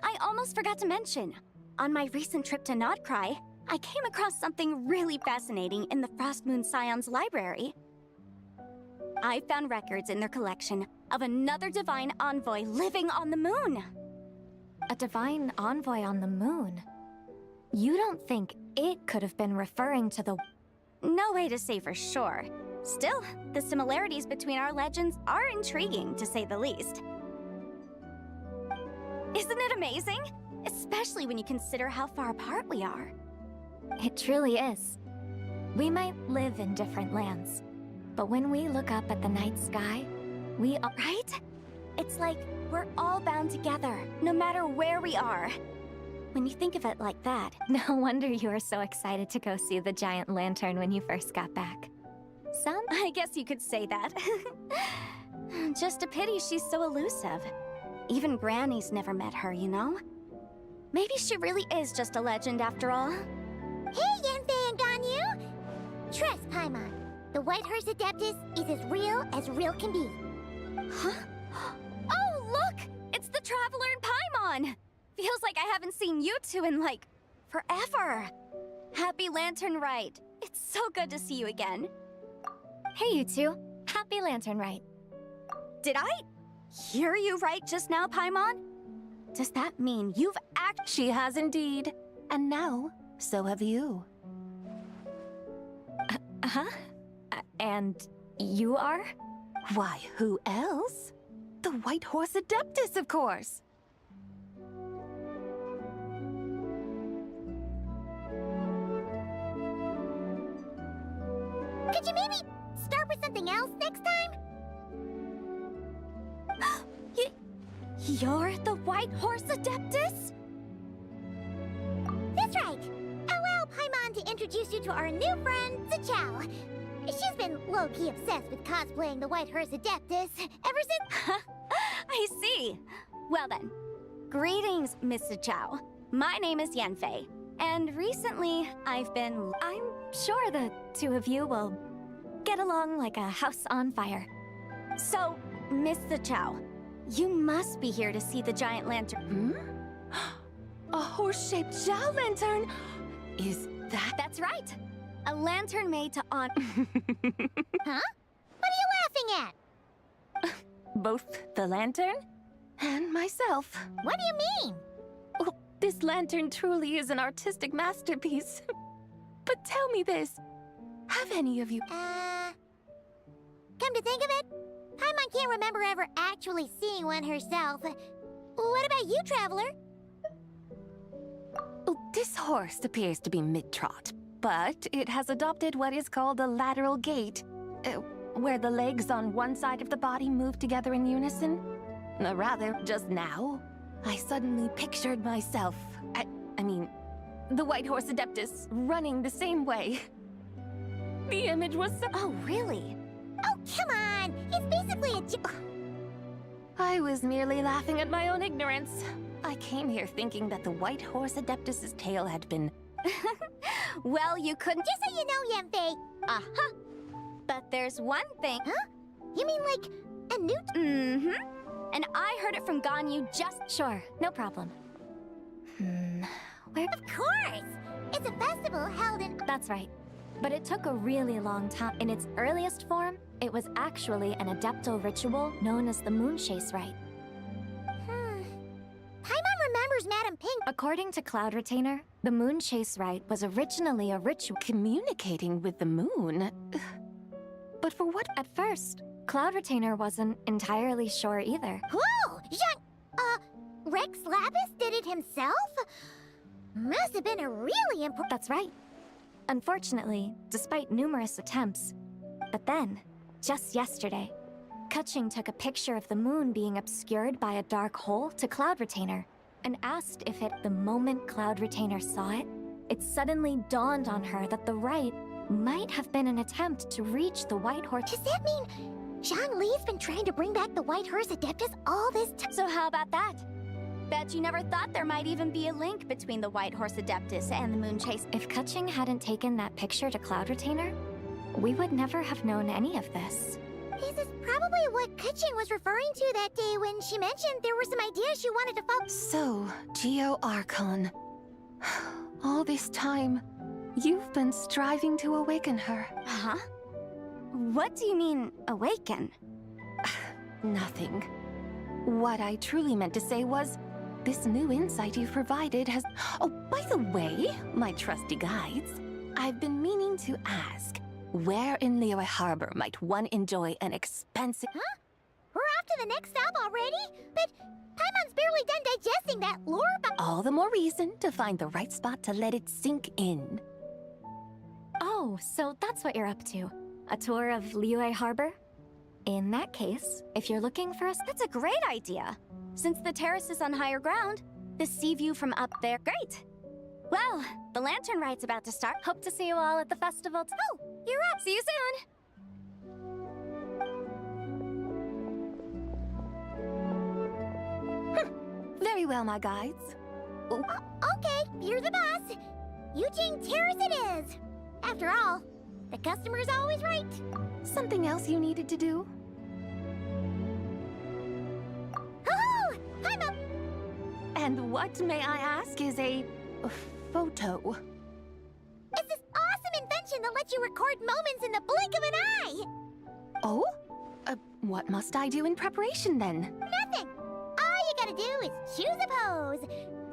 I almost forgot to mention. On my recent trip to Notcry, I came across something really fascinating in the Frost Moon Scion's library. I found records in their collection of another divine envoy living on the moon. A divine envoy on the moon? You don't think it could have been referring to the... No way to say for sure. Still, the similarities between our legends are intriguing, to say the least. Isn't it amazing? Especially when you consider how far apart we are. It truly is. We might live in different lands, but when we look up at the night sky, we are... Right? It's like we're all bound together, no matter where we are. When you think of it like that... No wonder you were so excited to go see the giant lantern when you first got back. I guess you could say that. Just a pity she's so elusive. Even Granny's never met her, you know? Maybe she really is just a legend after all. Hey, Yanfei and Ganyu! Trust, Paimon. The White Horse Adeptus is as real can be. Huh? Oh, look! It's the Traveler and Paimon! Feels like I haven't seen you two in, like, forever. Happy Lantern Rite. It's so good to see you again. Hey, you two. Happy Lantern Rite. Did I hear you right just now, Paimon? Does that mean you've She has indeed. And now, so have you. And you are? Why, who else? The White Horse Adeptus, of course. Could you maybe start with something else next time? You're the White Horse Adeptus? That's right. Allow Paimon to introduce you to our new friend, Zichao. She's been low-key obsessed with cosplaying the White Horse Adeptus ever since... I see. Well then, greetings, Miss Zichao. My name is Yanfei, and recently I'm sure the two of you will get along like a house on fire. So, Miss Zichao, you must be here to see the giant lantern. A horse-shaped Zhao lantern? Is that... That's right. A lantern made to honor... Huh? What are you laughing at? Both the lantern and myself. What do you mean? Oh, this lantern truly is an artistic masterpiece. But tell me this. Have any of you... Come to think of it, Paimon can't remember ever actually seeing one herself. What about you, Traveler? Oh, this horse appears to be mid-trot, but it has adopted what is called a lateral gait, where the legs on one side of the body move together in unison. Rather, just now, I suddenly pictured myself, I mean, the White Horse Adeptus running the same way. The image was so... Oh, really? Oh, come on! It's basically a joke. I was merely laughing at my own ignorance. I came here thinking that the White Horse Adeptus's tail had been... Well, you couldn't... Just so you know, Yanfei. Uh-huh. But there's one thing... Huh? You mean like a new... Mm-hmm. And I heard it from Ganyu just... Sure, no problem. Where... Of course! It's a festival held in... That's right. But it took a really long time. In its earliest form, it was actually an adeptal ritual known as the Moon Chase Rite. Paimon remembers Madame Pink According to Cloud Retainer, the moon chase rite was originally a ritual Communicating with the moon? But for what? at first. Cloud Retainer wasn't entirely sure either. Whoa! Rex Lapis did it himself? Must have been a really important... That's right. Unfortunately, despite numerous attempts. But then, just yesterday, Kutching took a picture of the moon being obscured by a dark hole to Cloud Retainer and asked if the moment Cloud Retainer saw it, it suddenly dawned on her that the rite might have been an attempt to reach the White Horse. Does that mean Zhongli's been trying to bring back the White Horse Adeptus all this time? So how about that? Bet you never thought there might even be a link between the White Horse Adeptus and the Moon Chase. If Kutching hadn't taken that picture to Cloud Retainer, we would never have known any of this. This is probably what Kutching was referring to that day when she mentioned there were some ideas she wanted to focus. So, Geo-Archon. All this time, you've been striving to awaken her. Huh? What do you mean, awaken? Nothing. What I truly meant to say was, this new insight you've provided has... Oh, by the way, my trusty guides, I've been meaning to ask, where in Liyue Harbor might one enjoy an expensive... Huh? We're off to the next stop already? But Paimon's barely done digesting that lore All the more reason to find the right spot to let it sink in. Oh, so that's what you're up to. A tour of Liyue Harbor? In that case, if you're looking for us, That's a great idea. Since the terrace is on higher ground, the sea view from up there... Great! Well, the lantern rite's about to start. hope to see you all at the festival. Oh, you're up! See you soon! Very well, my guides. Okay, you're the boss. Eugene Terrace it is. After all, the customer's always right. Something else you needed to do? Hoo-hoo! I'm up! And what, may I ask, is a photo? It's this awesome invention that lets you record moments in the blink of an eye! Oh? What must I do in preparation, then? Nothing! All you gotta do is choose a pose.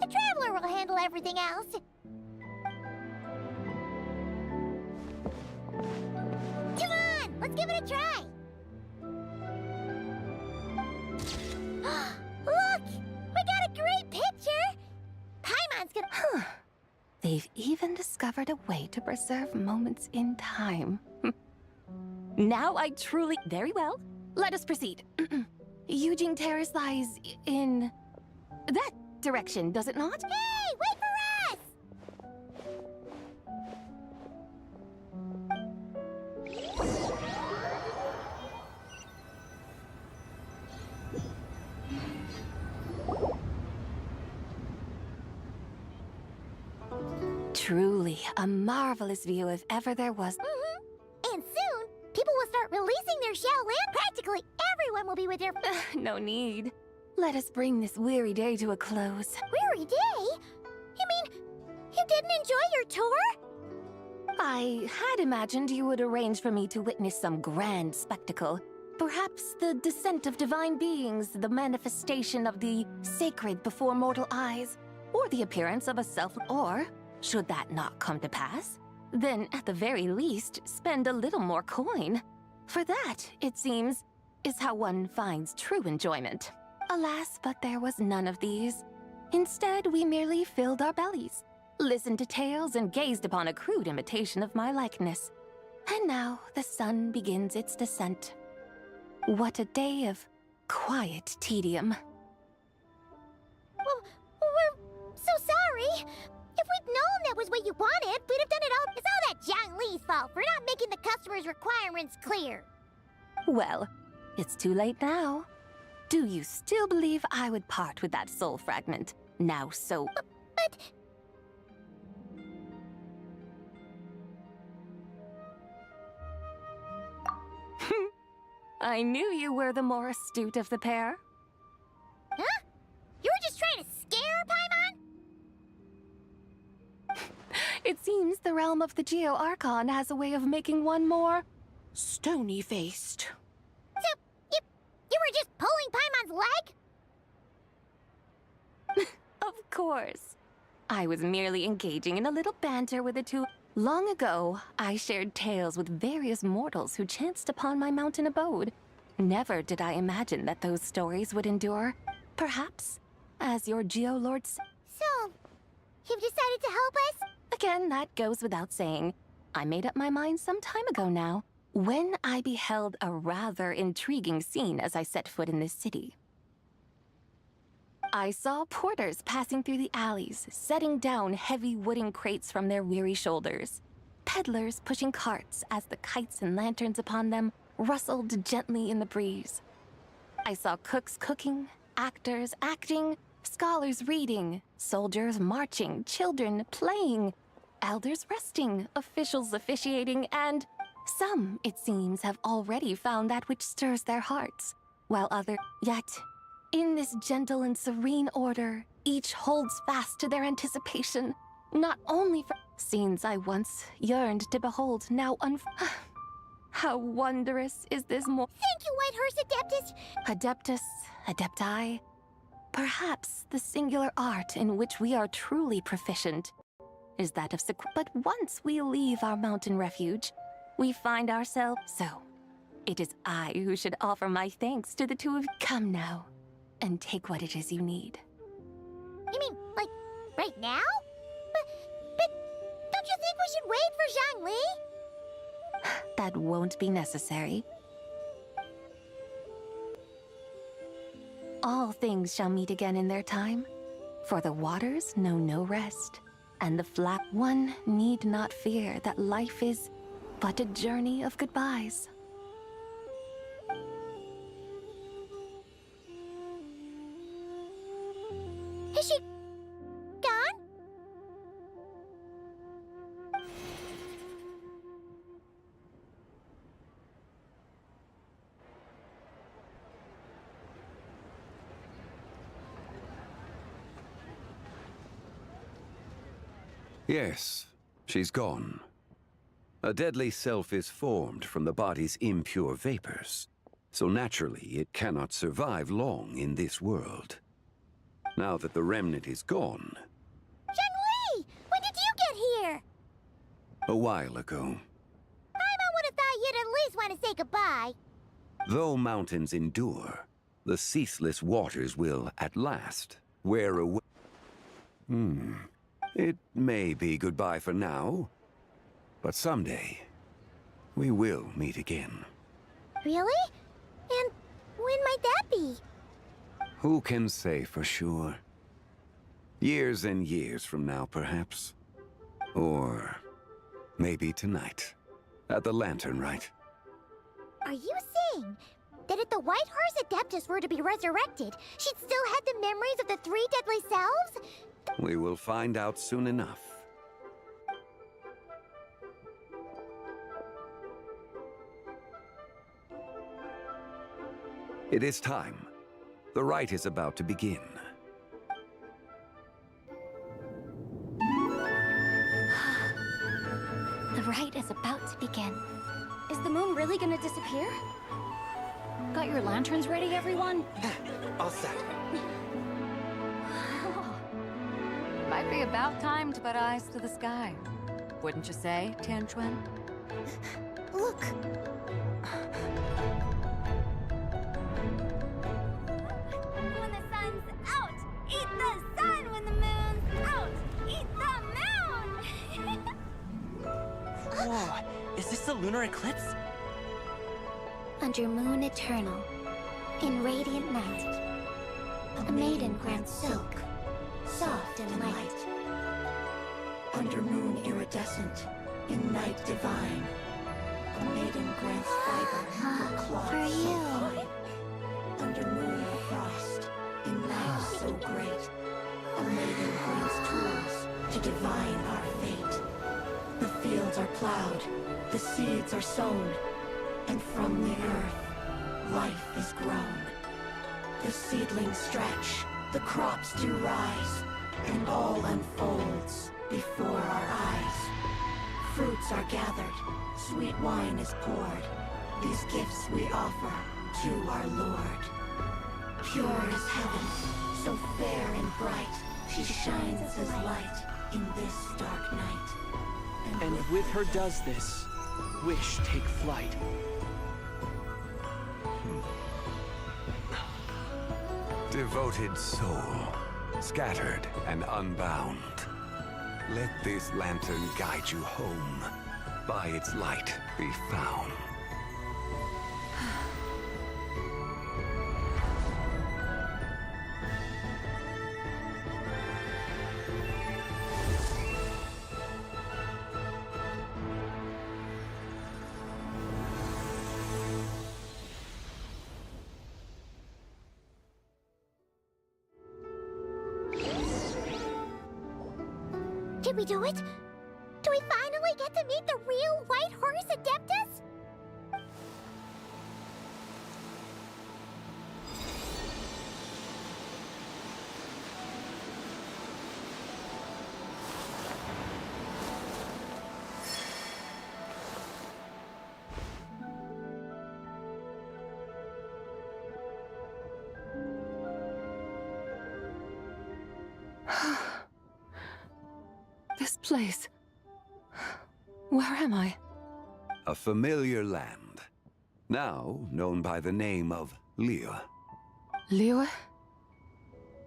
The Traveler will handle everything else. Come on! Let's give it a try! Look! We got a great picture! Paimon's gonna... They've even discovered a way to preserve moments in time. Now I truly... Very well. Let us proceed. Eugene Terrace lies in... that direction, does it not? Hey! Wait for us! Truly, a marvelous view if ever there was. And soon, people will start releasing their Xiaolan. Practically everyone will be with their... No need. Let us bring this weary day to a close. Weary day? You mean, you didn't enjoy your tour? I had imagined you would arrange for me to witness some grand spectacle. Perhaps the descent of divine beings, the manifestation of the sacred before mortal eyes, or the appearance of a self... Or, should that not come to pass, then at the very least, spend a little more coin. For that, it seems, is how one finds true enjoyment. Alas, but there was none of these. Instead, we merely filled our bellies, listened to tales, and gazed upon a crude imitation of my likeness. And now the sun begins its descent. What a day of quiet tedium. Well, we're so sorry. If we'd known that was what you wanted, we'd have done it all. It's all that Zhang Li's fault for not making the customer's requirements clear. Well, it's too late now. Do you still believe I would part with that soul fragment? Now so... But... I knew you were the more astute of the pair. Huh? You were just trying to scare Paimon? It seems the realm of the Geo-Archon has a way of making one more... stony-faced. So, you were just pulling Paimon's leg? Of course. I was merely engaging in a little banter with the two. Long ago, I shared tales with various mortals who chanced upon my mountain abode. Never did I imagine that those stories would endure. Perhaps, as your geolord said. So, you've decided to help us? Again, that goes without saying. I made up my mind some time ago now, when I beheld a rather intriguing scene as I set foot in this city. I saw porters passing through the alleys, setting down heavy wooden crates from their weary shoulders. Peddlers pushing carts as the kites and lanterns upon them rustled gently in the breeze. I saw cooks cooking, actors acting, scholars reading, soldiers marching, children playing, elders resting, officials officiating, and some, it seems, have already found that which stirs their hearts, while others... Yet, in this gentle and serene order, each holds fast to their anticipation, not only for scenes I once yearned to behold, now How wondrous is this Thank you, White Horse Adeptus! Adeptus, Adepti. Perhaps the singular art in which we are truly proficient is that of but once we leave our mountain refuge, we find ourselves... So, it is I who should offer my thanks to the two of you. Come now, and take what it is you need. You mean, like, right now? But don't you think we should wait for Zhangli? That won't be necessary. All things shall meet again in their time, for the waters know no rest, and the flat one need not fear that life is but a journey of goodbyes. Is she gone? Yes, she's gone. A deadly self is formed from the body's impure vapors, so naturally it cannot survive long in this world. Now that the remnant is gone... Zhangli! When did you get here? A while ago. I would have thought you'd at least want to say goodbye. Though mountains endure, the ceaseless waters will, at last, wear away... It may be goodbye for now, but someday, we will meet again. Really? And when might that be? Who can say for sure? Years and years from now, perhaps. Or maybe tonight, at the lantern rite. Are you saying that if the White Horse Adeptus were to be resurrected, she'd still have the memories of the three deadly selves? We will find out soon enough. It is time. The rite is about to begin. The rite is about to begin. Is the moon really gonna disappear? Got your lanterns ready, everyone? All set. Might be about time to put eyes to the sky. Wouldn't you say, Tianchuan? Look! When the sun's out, eat the sun. When the moon's out, eat the moon! Whoa, is this the lunar eclipse? Under moon eternal, in radiant night, a maiden grants silk, soft and light. Under moon iridescent, in night divine, a maiden grants fiber for cloth For so you. fine. Under moon of frost, in night so great, a maiden grants tools to divine our fate. The fields are plowed, the seeds are sown, and from the earth, life is grown. The seedlings stretch, the crops do rise, and all unfolds before our eyes. Fruits are gathered, sweet wine is poured. These gifts we offer to our Lord. Pure as heaven, so fair and bright, She shines as light in this dark night. And with her does this, wish take flight. Devoted soul, scattered and unbound. Let this lantern guide you home. By its light be found. Did we do it? Do we finally get to meet the real White Horse Adeptus? This place. Where am I? A familiar land, now known by the name of Liyue. Liyue?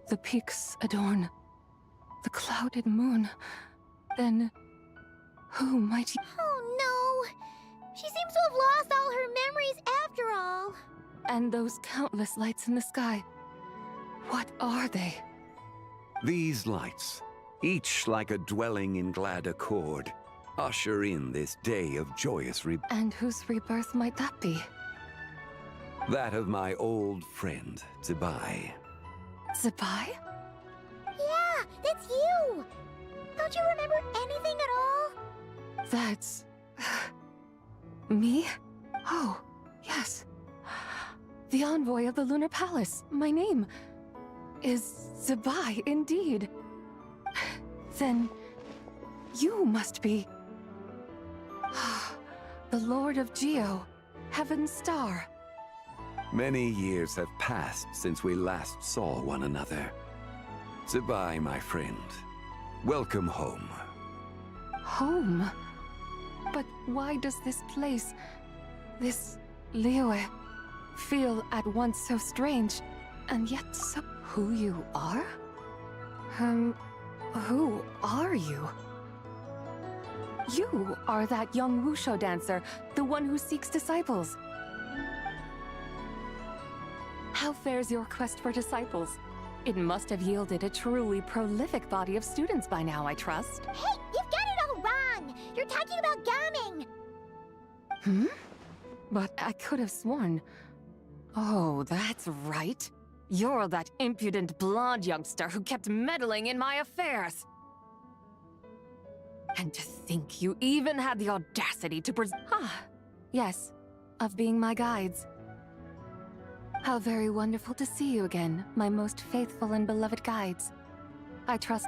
The peaks adorn the clouded moon. Then, who might he... Oh no! She seems to have lost all her memories after all. And those countless lights in the sky. What are they? These lights, each like a dwelling in glad accord, usher in this day of joyous rebirth. And whose rebirth might that be? That of my old friend, Zibai. Zibai? Yeah, that's you! Don't you remember anything at all? That's... me? Oh, yes. The envoy of the Lunar Palace. My name is Zibai, indeed. Then you must be... the Lord of Geo, Heaven's Star. Many years have passed since we last saw one another. Zibai, my friend. Welcome home. Home? But why does this place, this Liyue, feel at once so strange, and yet so... Who you are? Who are you? You are that young wushu dancer, the one who seeks disciples. How fares your quest for disciples? It must have yielded a truly prolific body of students by now, I trust. Hey, you've got it all wrong! You're talking about gaming! Hmm? But I could have sworn... Oh, that's right. You're that impudent blonde youngster who kept meddling in my affairs. And to think you even had the audacity to yes, of being my guides. How very wonderful to see you again, my most faithful and beloved guides. I trust...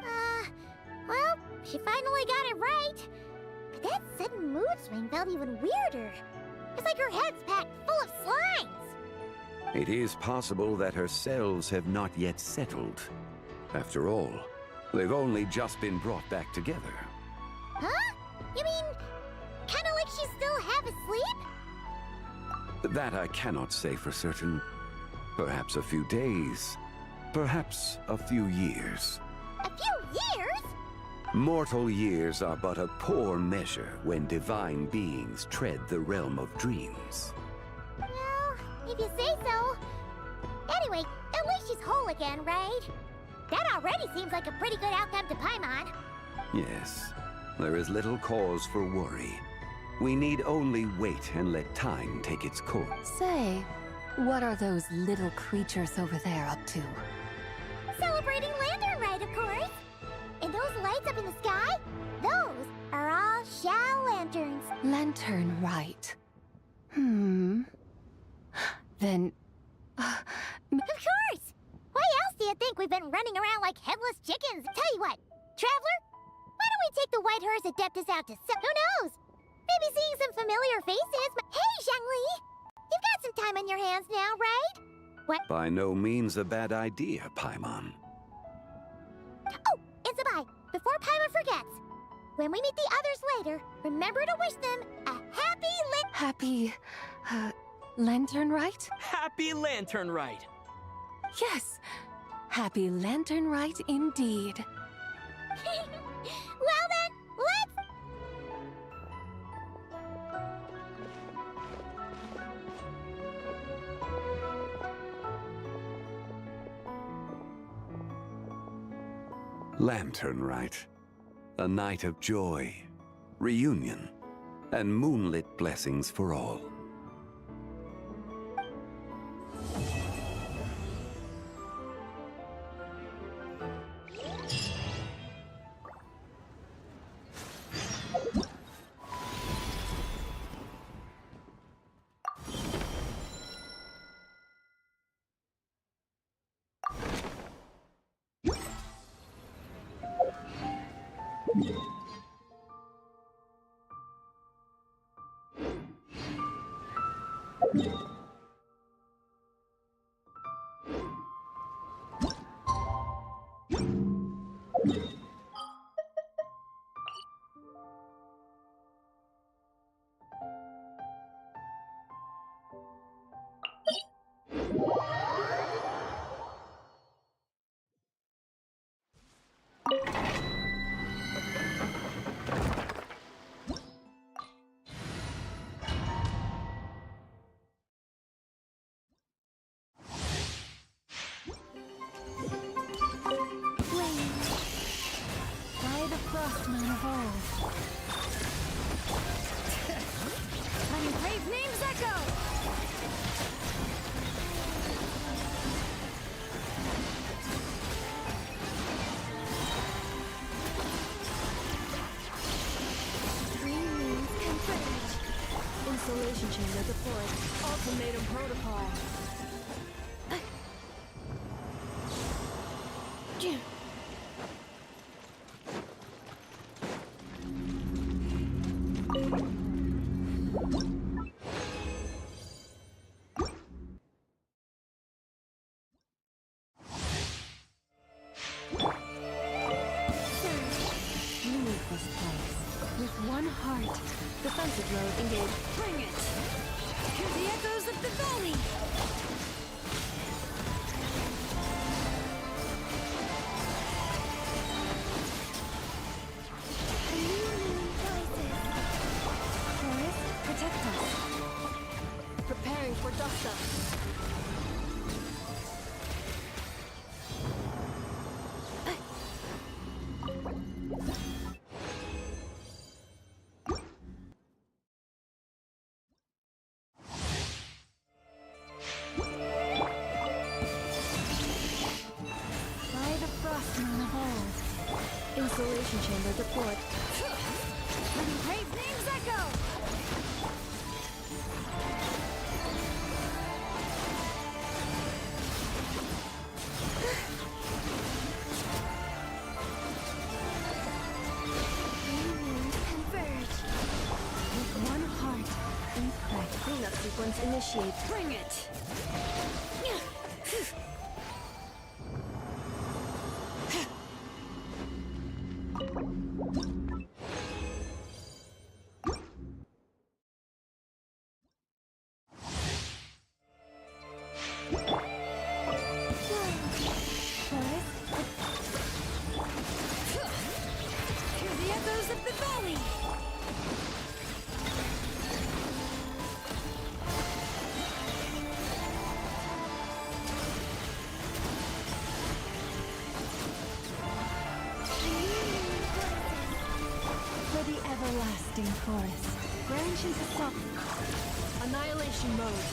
well, she finally got it right. But that sudden mood swing felt even weirder. It's like her head's packed full of slimes. It is possible that her cells have not yet settled. After all, they've only just been brought back together. Huh? You mean, kinda like she's still half asleep? That I cannot say for certain. Perhaps a few days. Perhaps a few years. A few years? Mortal years are but a poor measure when divine beings tread the realm of dreams. Well, if you say so. Anyway, at least she's whole again, right? That already seems like a pretty good outcome to Paimon. Yes, there is little cause for worry. We need only wait and let time take its course. Say, what are those little creatures over there up to? Celebrating Lantern Rite, of course. And those lights up in the sky? Those are all Shao lanterns. Lantern Rite. Then... Of course! Why else do you think we've been running around like headless chickens? Tell you what, Traveler, why don't we take the White Horse Adeptus out to who knows? Maybe seeing some familiar faces. Hey, Zhangli! You've got some time on your hands now, right? What? By no means a bad idea, Paimon. Oh, and Zibai, before Paimon forgets, when we meet the others later, remember to wish them a happy Lantern rite? Happy lantern rite! Yes, happy lantern rite indeed. Well then, let's... Lantern Rite. A night of joy, reunion, and moonlit blessings for all. Isolation chamber deployed. Ultimatum protocol. Leave this place with one heart. Defensive mode engaged. Bring it! Hear the echoes of the valley! Forest, protect us. Preparing for dust-up. Isolation chamber deployed. Letting brave names echo! Converge. With one heart, we pray. Cleanup sequence initiate. Bring it! Hear the echoes of the valley! For the everlasting forest, branch into Annihilation mode.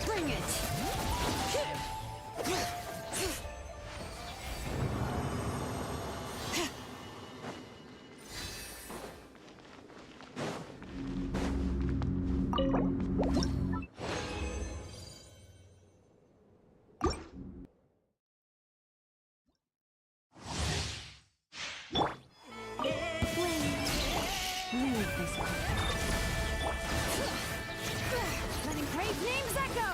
Bring it! Leave this place. Letting brave names echo!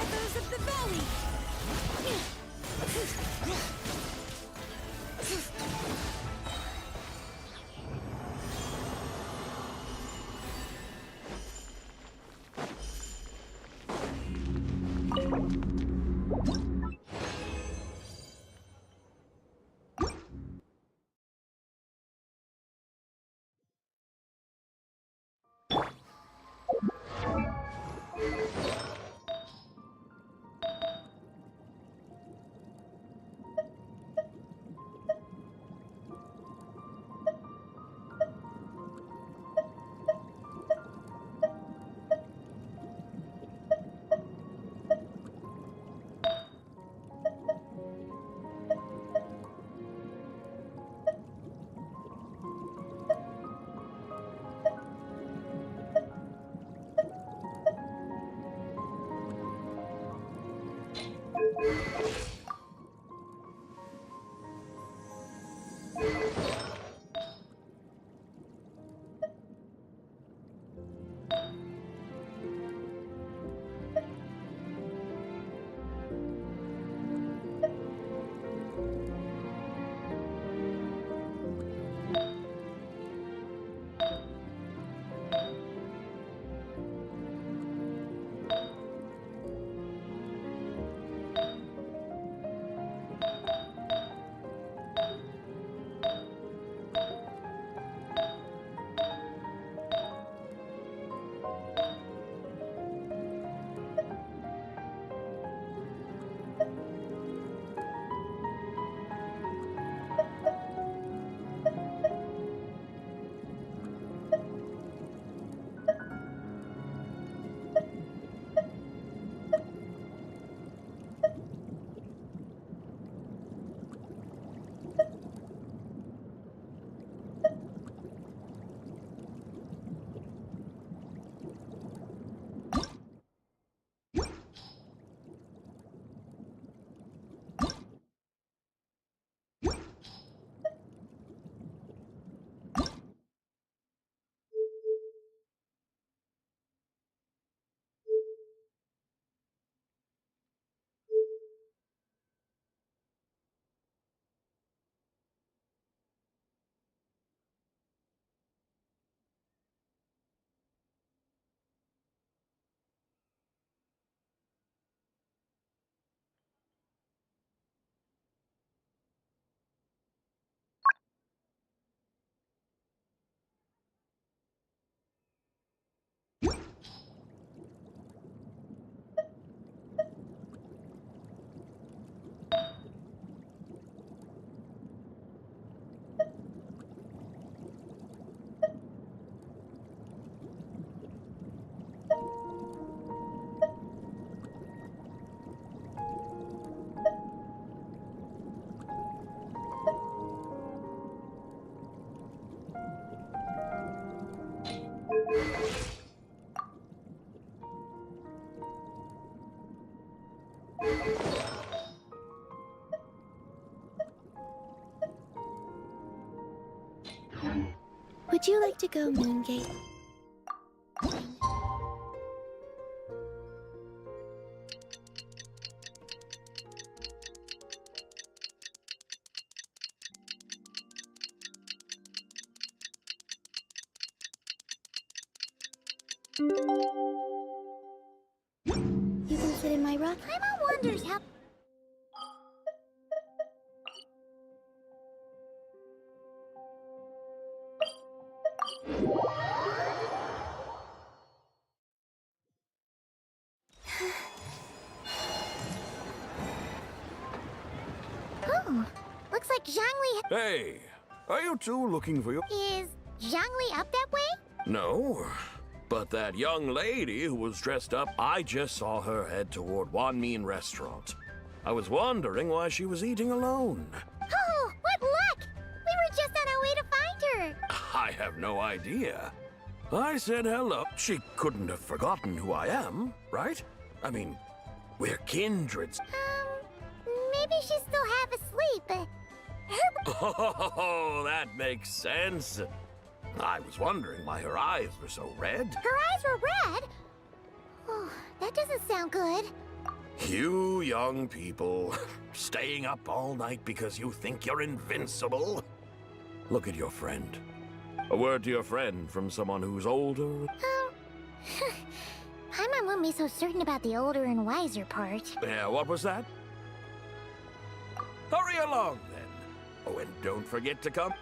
Mothers of the Valley! Would you like to go Moongate? You can sit in my rock. Paimon wonders how... Oh, looks like Zhangli... Hey, are you two looking for your... Is Zhangli up that way? No, but that young lady who was dressed up, I just saw her head toward Wanmin Restaurant. I was wondering why she was eating alone. Oh, what luck! We were just on our way to find her. I have no idea. I said hello. She couldn't have forgotten who I am, right? I mean, we're kindreds. Maybe she's still half asleep. Oh, that makes sense. I was wondering why her eyes were so red. Her eyes were red? Oh, that doesn't sound good. You young people, staying up all night because you think you're invincible? Look at your friend. A word to your friend from someone who's older. Paimon won't be so certain about the older and wiser part. Yeah, what was that? Hurry along, then. Oh, and don't forget to come.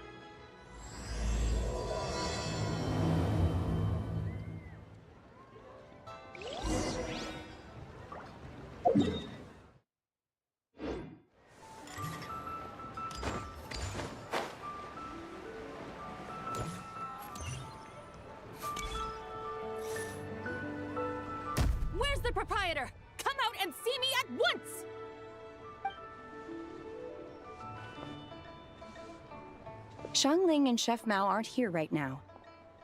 Where's the proprietor? Come out and see me at once! Xiangling and Chef Mao aren't here right now.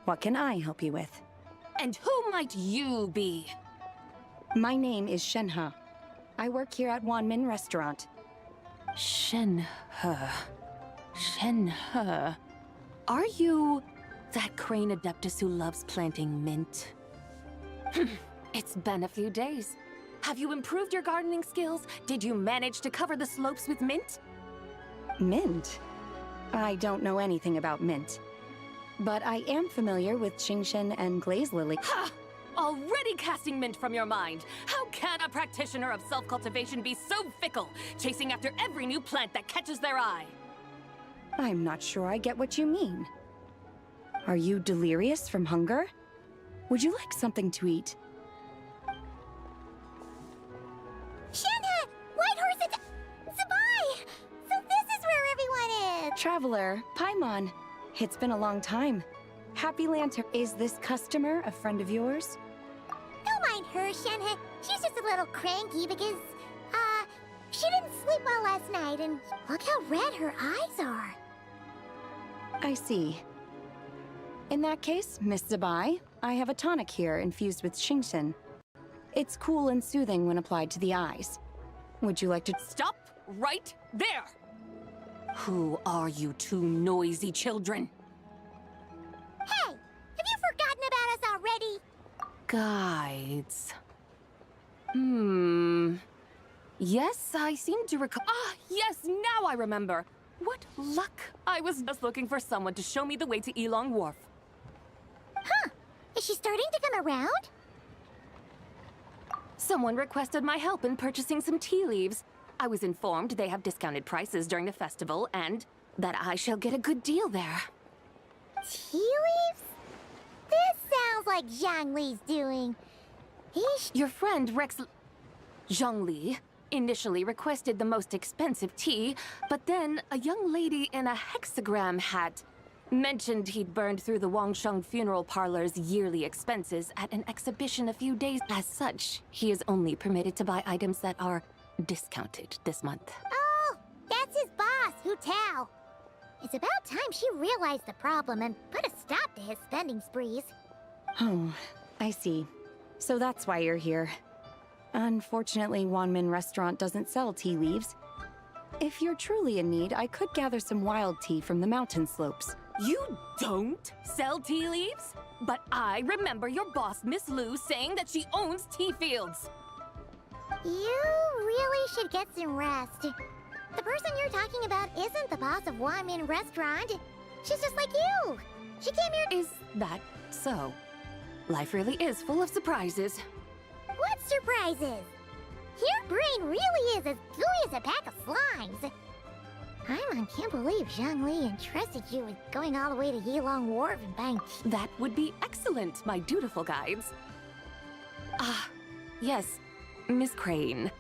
What can I help you with? And who might you be? My name is Shenhe. I work here at Wanmin Restaurant. Shenhe. Shenhe. Are you that crane adeptus who loves planting mint? It's been a few days. Have you improved your gardening skills? Did you manage to cover the slopes with mint? Mint? I don't know anything about mint. But I am familiar with Qingshen and glaze lily. Ha! Already casting mint from your mind. How can a practitioner of self-cultivation be so fickle, chasing after every new plant that catches their eye? I'm not sure I get what you mean. Are you delirious from hunger? Would you like something to eat? Shenhe! White horse Zibai! So this is where everyone is! Traveler, Paimon. It's been a long time. Happy Lantern. Is this customer a friend of yours? Don't mind her, Shenhe. She's just a little cranky because, she didn't sleep well last night, and look how red her eyes are. I see. In that case, Miss Zibai, I have a tonic here infused with Qingshen. It's cool and soothing when applied to the eyes. Would you like to— Stop right there! Who are you two noisy children? Hey! Have you forgotten about us already? Guides. Yes, I seem to recall— Ah, yes, now I remember! What luck! I was just looking for someone to show me the way to Elong Wharf. Huh! Is she starting to come around? Someone requested my help in purchasing some tea leaves. I was informed they have discounted prices during the festival, and that I shall get a good deal there. Tea leaves? This sounds like Zhongli's doing. Your friend Rex Zhongli initially requested the most expensive tea, but then a young lady in a hexagram hat mentioned he'd burned through the Wangsheng funeral parlor's yearly expenses at an exhibition a few days. As such, he is only permitted to buy items that are discounted this month. Oh, that's his boss, Hu Tao. It's about time she realized the problem and put a stop to his spending sprees. Oh, I see. So that's why you're here. Unfortunately, Wanmin Restaurant doesn't sell tea leaves. If you're truly in need, I could gather some wild tea from the mountain slopes. You don't sell tea leaves? But I remember your boss, Miss Lu, saying that she owns tea fields. You really should get some rest. The person you're talking about isn't the boss of Wanmin Restaurant. She's just like you. She came here— Is that so? Life really is full of surprises. What surprises? Your brain really is as gooey as a pack of slimes. Paimon can't believe Zhongli entrusted you with going all the way to Yilong Wharf and buying tea. That would be excellent, my dutiful guides. Ah, yes, Miss Crane.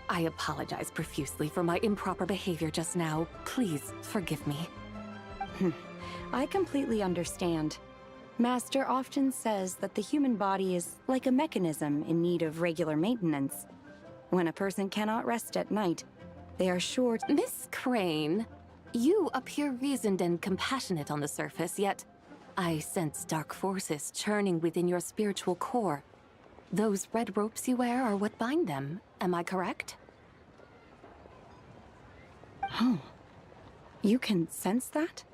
I apologize profusely for my improper behavior just now. Please forgive me. I completely understand. Master often says that the human body is like a mechanism in need of regular maintenance. When a person cannot rest at night, they are sure to— Miss Crane, you appear reasoned and compassionate on the surface, yet I sense dark forces churning within your spiritual core. Those red ropes you wear are what bind them, am I correct? Oh, you can sense that?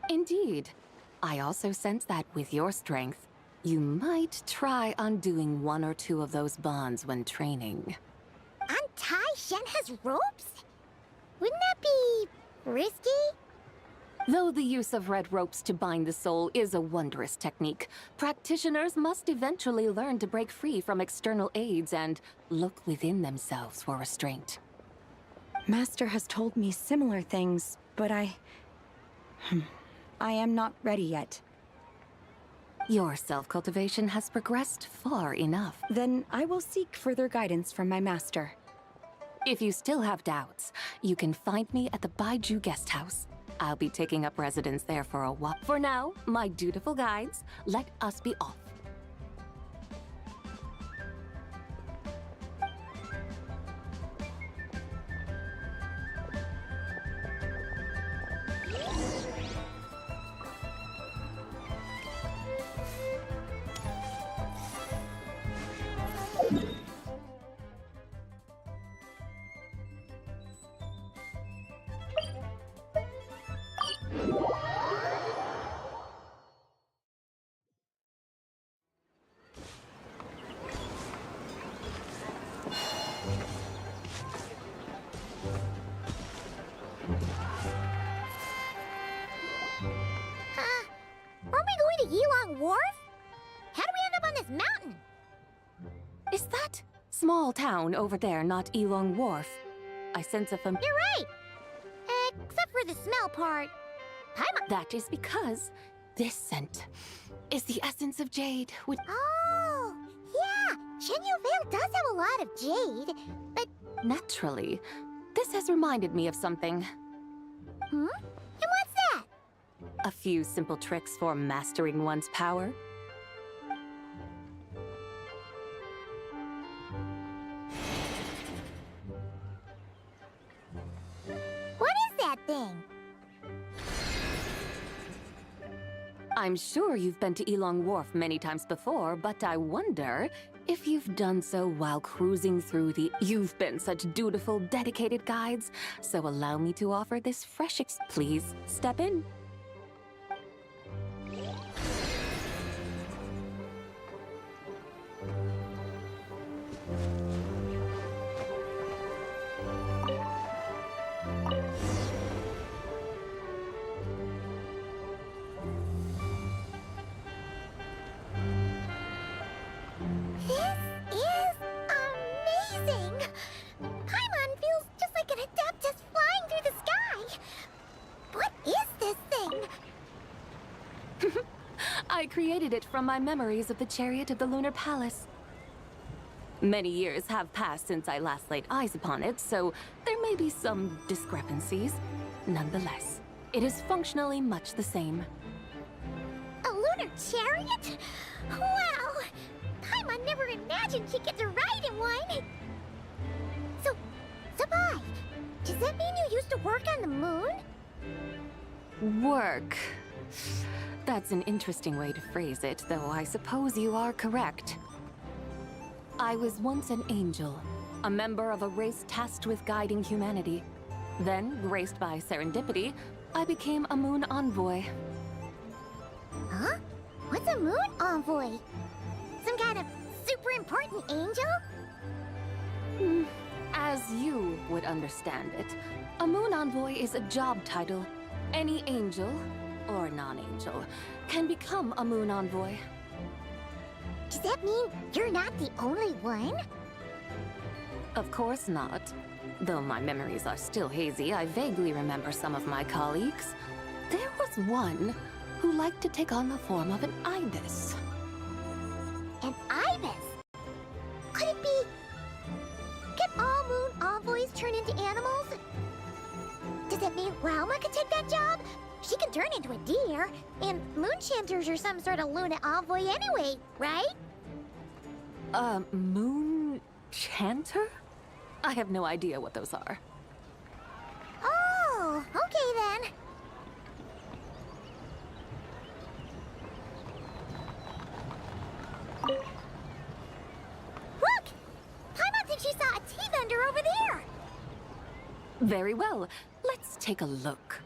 Indeed. I also sense that with your strength, you might try undoing one or two of those bonds when training. I'm Shen has ropes? Wouldn't that be risky? Though the use of red ropes to bind the soul is a wondrous technique, practitioners must eventually learn to break free from external aids and look within themselves for restraint. Master has told me similar things, but I am not ready yet. Your self-cultivation has progressed far enough. Then I will seek further guidance from my master. If you still have doubts, you can find me at the Baiju guest house. I'll be taking up residence there for a while. For now, my dutiful guides, let us be off. Aren't we going to Yilong Wharf? How do we end up on this mountain? Is that small town over there not Elong Wharf? I sense a You're right! Except for the smell part. That is because this scent is the essence of jade, which... Oh, yeah! Shenyu Vale does have a lot of jade, but... Naturally, this has reminded me of something. And what's that? A few simple tricks for mastering one's power. What is that thing? I'm sure you've been to Elong Wharf many times before, but I wonder if you've done so while cruising through the... You've been such dutiful, dedicated guides, so allow me to offer this fresh Please, step in. I created it from my memories of the chariot of the Lunar Palace. Many years have passed since I last laid eyes upon it, so there may be some discrepancies. Nonetheless, it is functionally much the same. A lunar chariot? Wow! Paimon never imagined she'd get to ride in one! So, Zibai, does that mean you used to work on the moon? Work. That's an interesting way to phrase it, though I suppose you are correct. I was once an angel, a member of a race tasked with guiding humanity. Then, graced by serendipity, I became a moon envoy. Huh? What's a moon envoy? Some kind of super important angel? As you would understand it, a moon envoy is a job title. Any angel, or non-angel, can become a moon envoy. Does that mean you're not the only one? Of course not. Though my memories are still hazy, I vaguely remember some of my colleagues. There was one who liked to take on the form of an ibis. An ibis? Could it be... Can all moon envoys turn into animals? Does that mean Rauma could take that job? She can turn into a deer, and moon chanters are some sort of Luna envoy anyway, right? Moon chanter? I have no idea what those are. Oh, okay then. Look! Paimon thinks she saw a tea vendor over there! Very well. Let's take a look.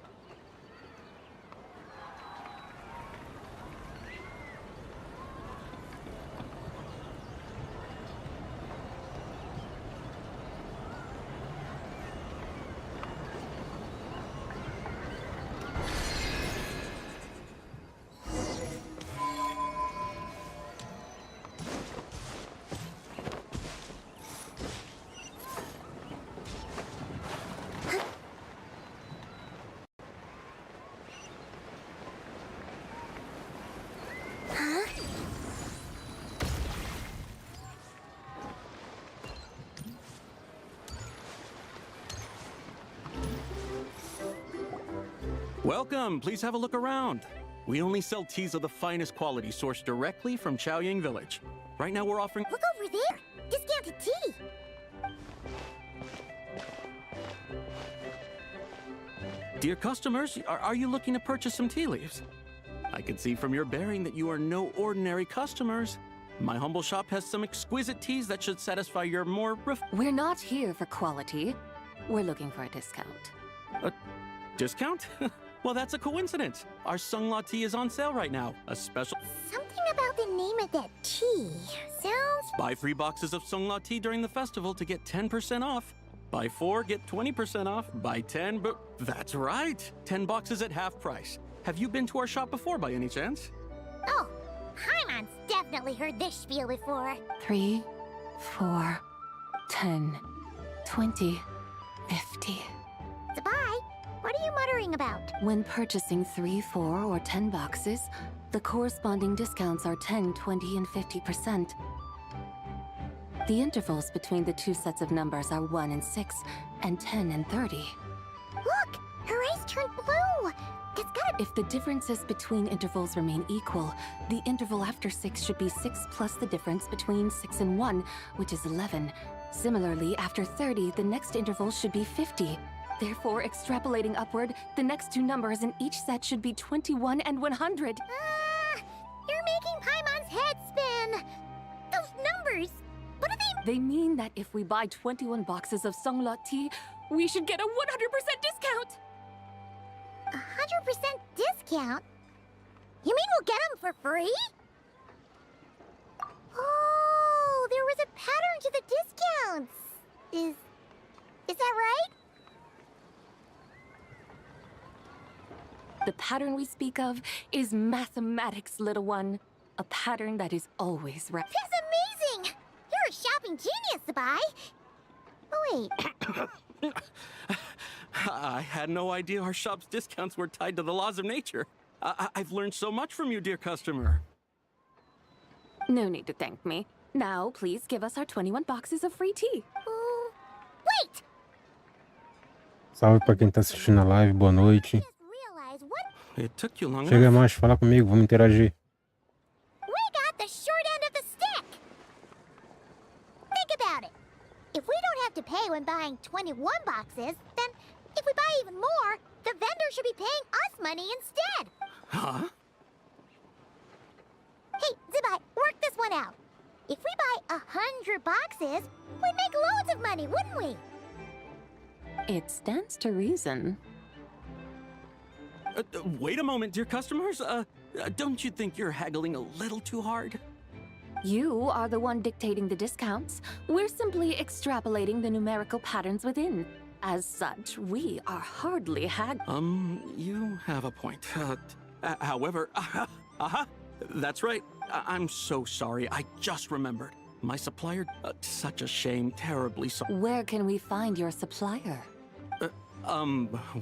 Welcome, please have a look around. We only sell teas of the finest quality sourced directly from Chaoying Village. Right now we're offering— Look over there! Discounted tea! Dear customers, are you looking to purchase some tea leaves? I can see from your bearing that you are no ordinary customers. My humble shop has some exquisite teas that should satisfy your more We're not here for quality. We're looking for a discount. A discount? Well, that's a coincidence. Our Sungla tea is on sale right now. A special— Something about the name of that tea sounds— Buy 3 boxes of Sungla tea during the festival to get 10% off. Buy 4, get 20% off. Buy 10, but that's right. 10 boxes at half price. Have you been to our shop before by any chance? Oh, Paimon's definitely heard this spiel before. 3, 4, 10, 20, 50. Zibai, what are you muttering about? When purchasing 3, 4, or 10 boxes, the corresponding discounts are 10, 20, and 50%. The intervals between the two sets of numbers are 1 and 6, and 10 and 30. Look! Her eyes turned blue! That's gotta— If the differences between intervals remain equal, the interval after 6 should be 6 plus the difference between 6 and 1, which is 11. Similarly, after 30, the next interval should be 50. Therefore, extrapolating upward, the next two numbers in each set should be 21 and 100. You're making Paimon's head spin! Those numbers! What do they— They mean that if we buy 21 boxes of Sungla tea, we should get a 100% discount! 100% discount? You mean we'll get them for free? Oh, there was a pattern to the discounts. Is that right? The pattern we speak of is mathematics, little one. A pattern that is always right. That's amazing! You're a shopping genius, Zibai. Oh, wait. I had no idea our shop's discounts were tied to the laws of nature. I've learned so much from you, dear customer. No need to thank me. Now, please give us our 21 boxes of free tea. Wait! Salve pra quem tá assistindo a live, boa noite. It took you long Chega enough. mais, fala comigo, vamos interagir. We got the short end of the stick! Think about it. If we don't have to pay when buying 21 boxes, then if we buy even more, the vendor should be paying us money instead. Huh? Hey, Zibai, work this one out. If we buy 100 boxes, we'd make loads of money, wouldn't we? It stands to reason. Wait a moment, dear customers. Don't you think you're haggling a little too hard? You are the one dictating the discounts. We're simply extrapolating the numerical patterns within. As such, we are hardly You have a point. However, that's right. I'm so sorry. I just remembered. My supplier, such a shame, terribly sorry. Where can we find your supplier?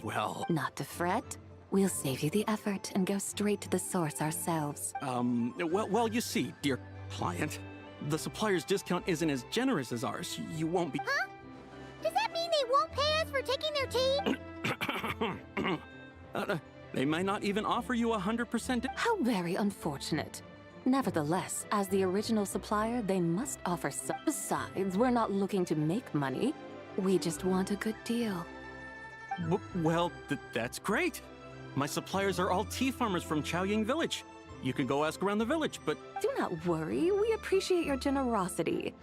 Well... Not to fret. We'll save you the effort and go straight to the source ourselves. Well, you see, dear client, the supplier's discount isn't as generous as ours. You won't be... Huh? Does that mean they won't pay us for taking their tea? They might not even offer you 100%. How very unfortunate. Nevertheless, as the original supplier, they must offer some. Besides, we're not looking to make money. We just want a good deal. Well, that's great. My suppliers are all tea farmers from Chaoying Village. You can go ask around the village, but... Do not worry, we appreciate your generosity.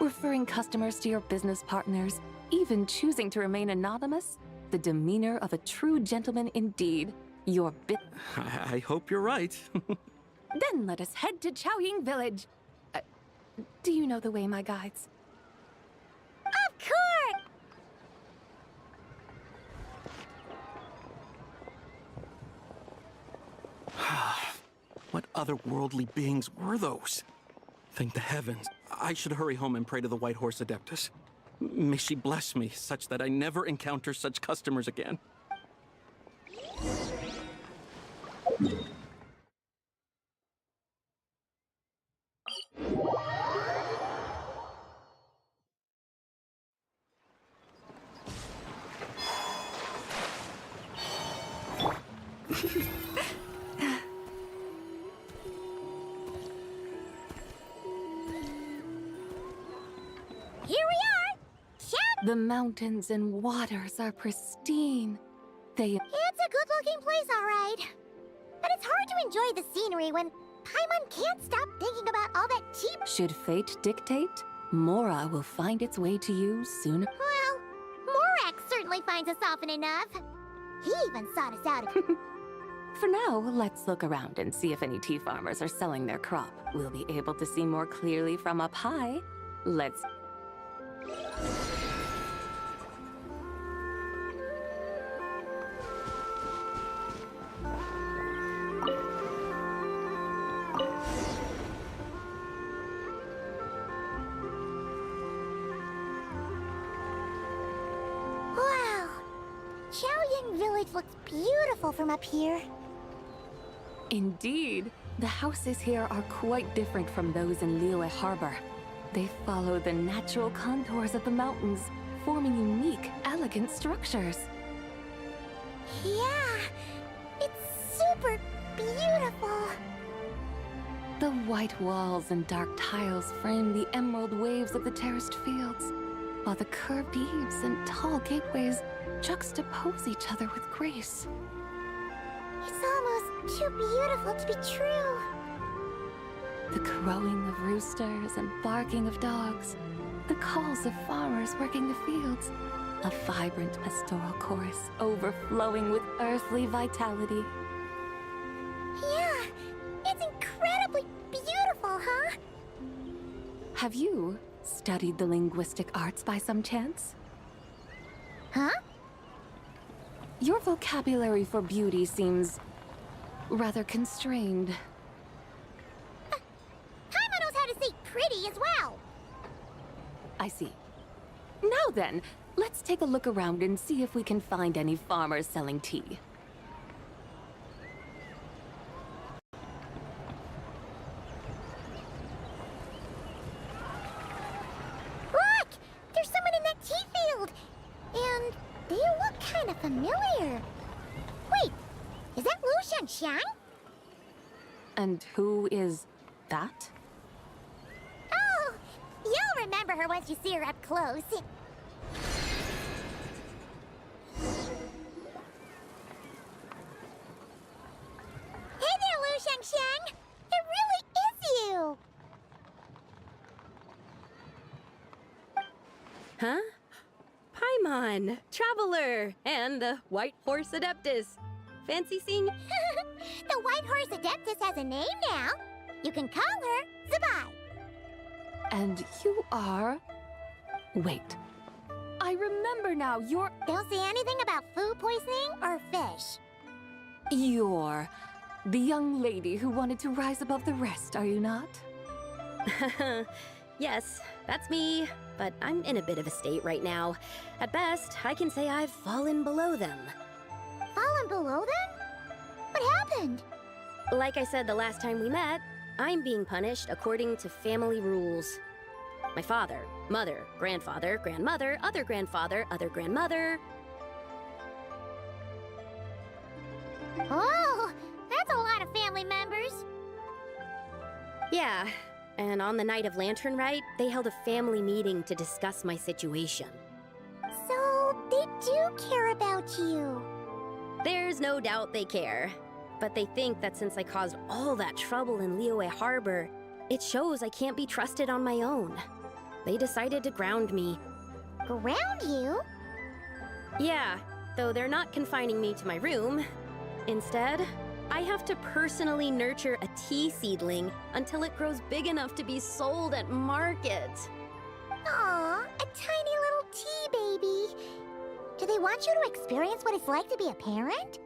Referring customers to your business partners, even choosing to remain anonymous, the demeanor of a true gentleman indeed. Your I hope you're right. Then let us head to Chaoying Village. Do you know the way, my guides? Of course! What otherworldly beings were those? Thank the heavens. I should hurry home and pray to the White Horse Adeptus. May she bless me such that I never encounter such customers again. The mountains and waters are pristine. It's a good-looking place, all right. But it's hard to enjoy the scenery when Paimon can't stop thinking about all that cheap... Should fate dictate, Mora will find its way to you sooner. Well, Morak certainly finds us often enough. He even sought us out. For now, let's look around and see if any tea farmers are selling their crop. We'll be able to see more clearly from up high. Let's... Wow! Chaoying Village looks beautiful from up here. Indeed. The houses here are quite different from those in Liyue Harbor. They follow the natural contours of the mountains, forming unique, elegant structures. Yeah, it's super beautiful. The white walls and dark tiles frame the emerald waves of the terraced fields, while the curved eaves and tall gateways juxtapose each other with grace. It's almost too beautiful to be true. The crowing of roosters and barking of dogs, the calls of farmers working the fields, a vibrant pastoral chorus overflowing with earthly vitality. Yeah, it's incredibly beautiful, huh? Have you studied the linguistic arts by some chance? Huh? Your vocabulary for beauty seems rather constrained. Paimon knows how to say pretty as well. I see. Now then, let's take a look around and see if we can find any farmers selling tea. Look! There's someone in that tea field! And they look kind of familiar. Wait, is that Lu Xiangxiang? And who is that? Oh, you'll remember her once you see her up close. Hey there, Lu Xiangxiang! It really is you! Huh? Paimon, Traveler, and the White Horse Adeptus. Fancy seeing... The White Horse Adeptus has a name now. You can call her Zibai. And you are... Wait. I remember now, you're... Don't say anything about food poisoning or fish. You're the young lady who wanted to rise above the rest, are you not? Yes, that's me, but I'm in a bit of a state right now. At best, I can say I've fallen below them. Fallen below them? What happened? Like I said the last time we met, I'm being punished according to family rules. My father, mother, grandfather, grandmother, other grandfather, other grandmother. Oh, that's a lot of family members. Yeah, and on the night of Lantern Rite, they held a family meeting to discuss my situation. So, they do care about you. There's no doubt they care. But they think that since I caused all that trouble in Liyue Harbor, it shows I can't be trusted on my own. They decided to ground me. Ground you? Yeah, though they're not confining me to my room. Instead, I have to personally nurture a tea seedling until it grows big enough to be sold at market. Aw, a tiny little tea baby. Do they want you to experience what it's like to be a parent?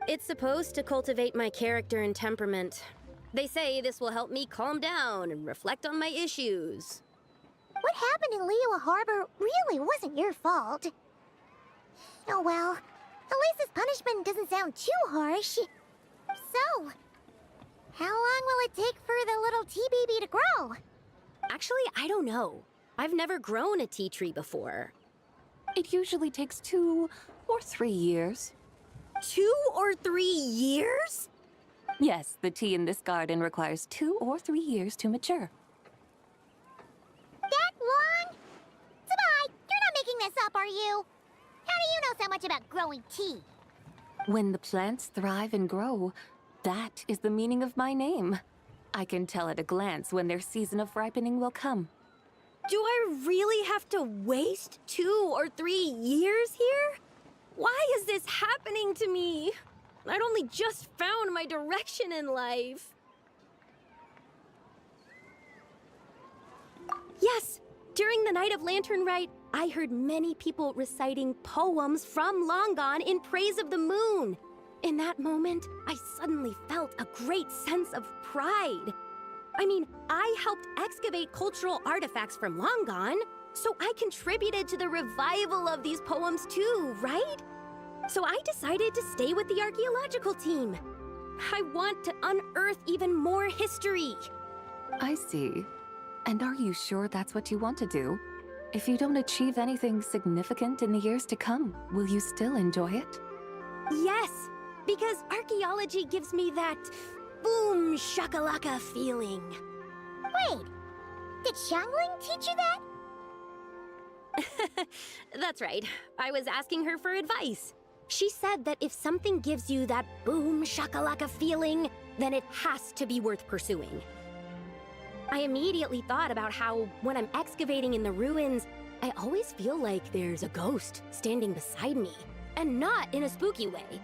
It's supposed to cultivate my character and temperament. They say this will help me calm down and reflect on my issues. What happened in Liyue Harbor really wasn't your fault. Oh well, at least this punishment doesn't sound too harsh. So, how long will it take for the little tea baby to grow? Actually, I don't know. I've never grown a tea tree before. It usually takes 2 or 3 years. 2 or 3 years? Yes, the tea in this garden requires 2 or 3 years to mature. That long? Zibai, you're not making much about growing tea. When the plants thrive and grow, that is the meaning of my name. I can tell at a glance when their season of ripening will come. Do I really have to waste 2 or 3 years here? Why is this happening to me? I'd only just found my direction in life. Yes, during the night of Lantern Rite, I heard many people reciting poems from Long Gone in praise of the moon. In that moment, I suddenly felt a great sense of pride. I mean, I helped excavate cultural artifacts from Long Gone, so I contributed to the revival of these poems too, right? So I decided to stay with the archaeological team. I want to unearth even more history. I see. And are you sure that's what you want to do? If you don't achieve anything significant in the years to come, will you still enjoy it? Yes, because archaeology gives me that boom shakalaka feeling. Wait, did Xiangling teach you that? That's right. I was asking her for advice. She said that if something gives you that boom shakalaka feeling, then it has to be worth pursuing. I immediately thought about how, when I'm excavating in the ruins, I always feel like there's a ghost standing beside me, and not in a spooky way.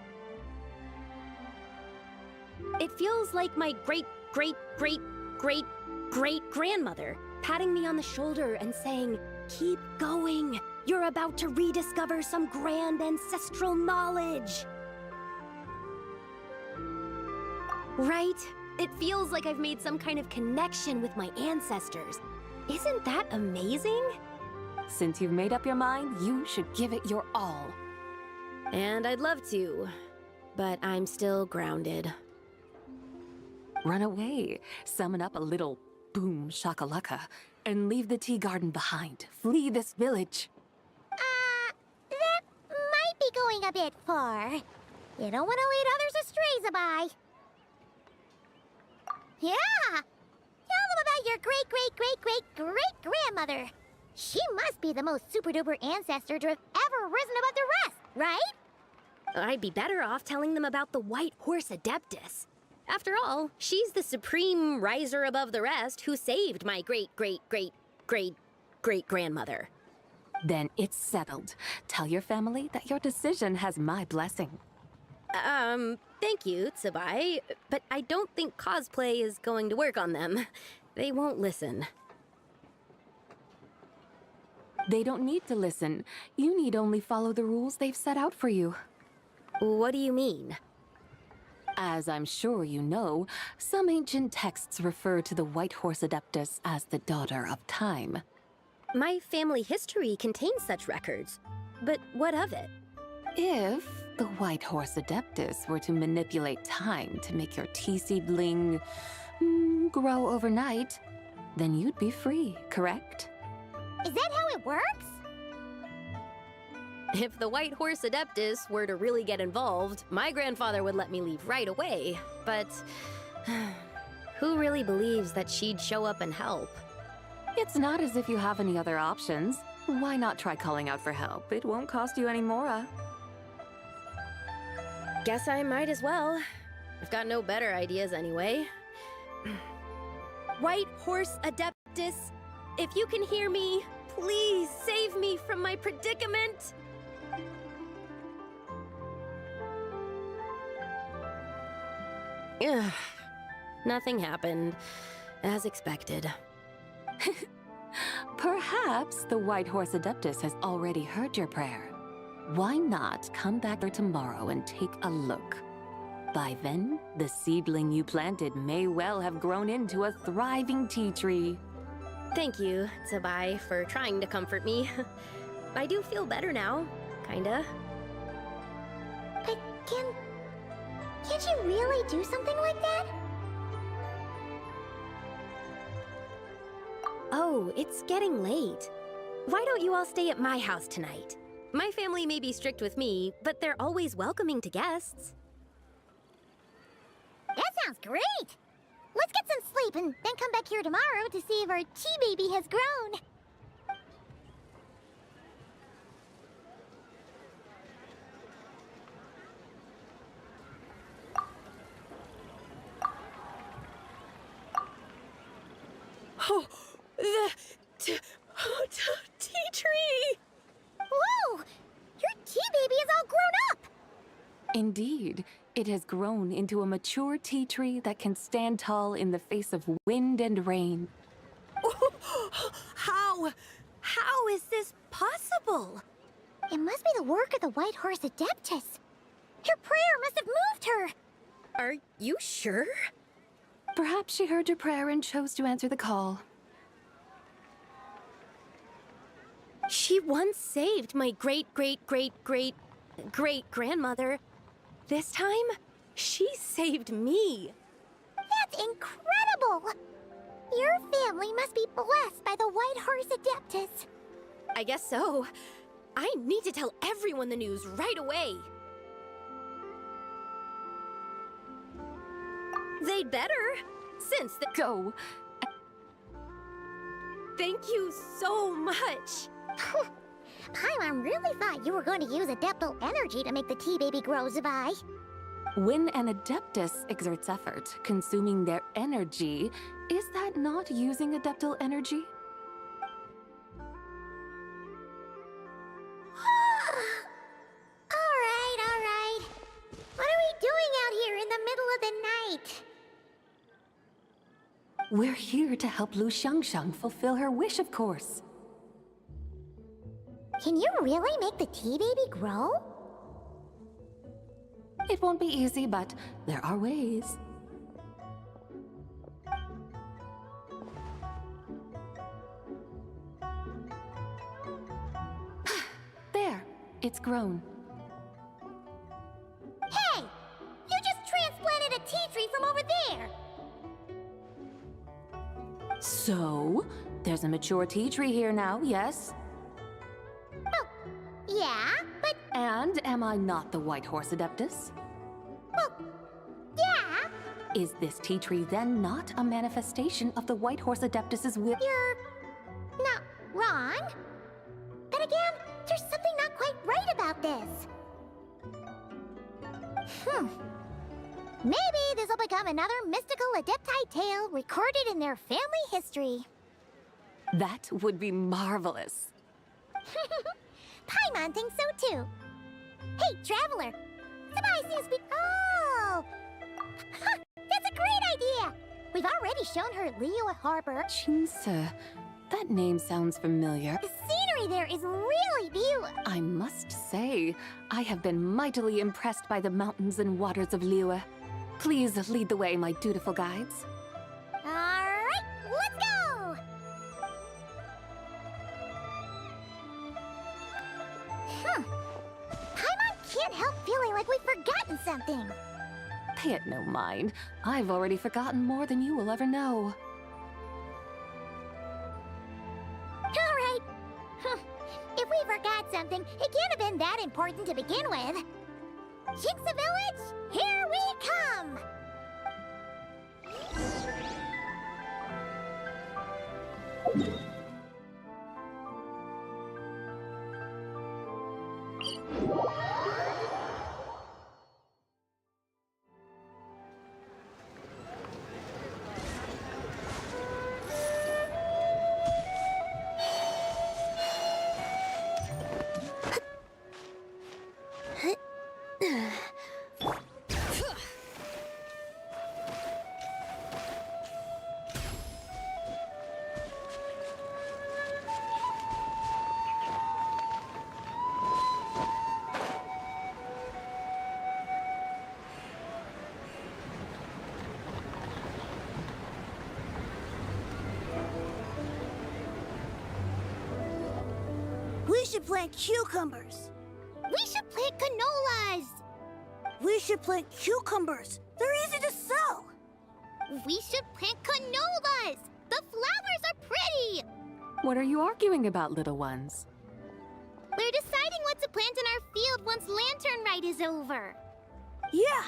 It feels like my great-great-great-great-great-grandmother patting me on the shoulder and saying, "Keep going. You're about to rediscover some grand ancestral knowledge." Right? It feels like I've made some kind of connection with my ancestors. Isn't that amazing? Since you've made up your mind, you should give it your all. And I'd love to, but I'm still grounded. Run away, summon up a little boom shakalaka, and leave the tea garden behind. Flee this village. That might be going a bit far. You don't want to lead others astray, Zibai. Yeah! Tell them about your great-great-great-great-great-grandmother. She must be the most super-duper ancestor to have ever risen above the rest, right? I'd be better off telling them about the White Horse Adeptus. After all, she's the supreme riser above the rest who saved my great-great-great-great-great-grandmother. Then it's settled. Tell your family that your decision has my blessing. Thank you, Zibai, but I don't think cosplay is going to work on them. They won't listen. They don't need to listen. You need only follow the rules they've set out for you. What do you mean? As I'm sure you know, some ancient texts refer to the White Horse Adeptus as the Daughter of Time. My family history contains such records, but what of it? If the White Horse Adeptus were to manipulate time to make your tea seedling grow overnight, then you'd be free, correct? Is that how it works? If the White Horse Adeptus were to really get involved, my grandfather would let me leave right away, but who really believes that she'd show up and help? It's not as if you have any other options. Why not try calling out for help? It won't cost you any more. Guess I might as well. I've got no better ideas anyway. White Horse Adeptus, if you can hear me, please save me from my predicament. Ugh. Nothing happened, as expected. Perhaps the White Horse Adeptus has already heard your prayer. Why not come back there tomorrow and take a look? By then, the seedling you planted may well have grown into a thriving tea tree. Thank you, Zibai, for trying to comfort me. I do feel better now, kinda. But can't you really do something like that? Oh, it's getting late. Why don't you all stay at my house tonight? My family may be strict with me, but they're always welcoming to guests. That sounds great! Let's get some sleep and then come back here tomorrow to see if our tea baby has grown. Oh, the tea tree! Whoa! Your tea baby is all grown up! Indeed, it has grown into a mature tea tree that can stand tall in the face of wind and rain. How is this possible? It must be the work of the White Horse Adeptus. Your prayer must have moved her. Are you sure? Perhaps she heard your prayer and chose to answer the call. She once saved my great-great-great-great-great-grandmother. This time, she saved me. That's incredible! Your family must be blessed by the White Horse Adeptus. I guess so. I need to tell everyone the news right away. They'd better, since the— Go. Thank you so much. Paimon really thought you were going to use adeptal energy to make the tea baby grow, Zibai. When an adeptus exerts effort, consuming their energy, is that not using adeptal energy? All right. What are we doing out here in the middle of the night? We're here to help Lu Xiangxiang fulfill her wish, of course. Can you really make the tea baby grow? It won't be easy, but there are ways. There, it's grown. Hey! You just transplanted a tea tree from over there! So, there's a mature tea tree here now, yes? Oh, yeah, but... And am I not the White Horse Adeptus? Well, yeah. Is this tea tree then not a manifestation of the White Horse Adeptus's will? You're not wrong. But again, there's something not quite right about this. Maybe this will become another mystical Adepti tale recorded in their family history. That would be marvelous. Paimon thinks so too. Hey, traveler! Zibai seems to be— Oh! That's a great idea! We've already shown her Liyue Harbor. Jinse, that name sounds familiar. The scenery there is really beautiful. I must say, I have been mightily impressed by the mountains and waters of Liyue. Please lead the way, my dutiful guides. Alright, let's go! Paimon can't help feeling like we've forgotten something. Pay it no mind. I've already forgotten more than you will ever know. Alright. If we forgot something, it can't have been that important to begin with. Jinxa Village, here we come! We should plant cucumbers. We should plant canolas. We should plant cucumbers. They're easy to sow. We should plant canolas. The flowers are pretty. What are you arguing about, little ones? We're deciding what to plant in our field once lantern rite is over. Yeah.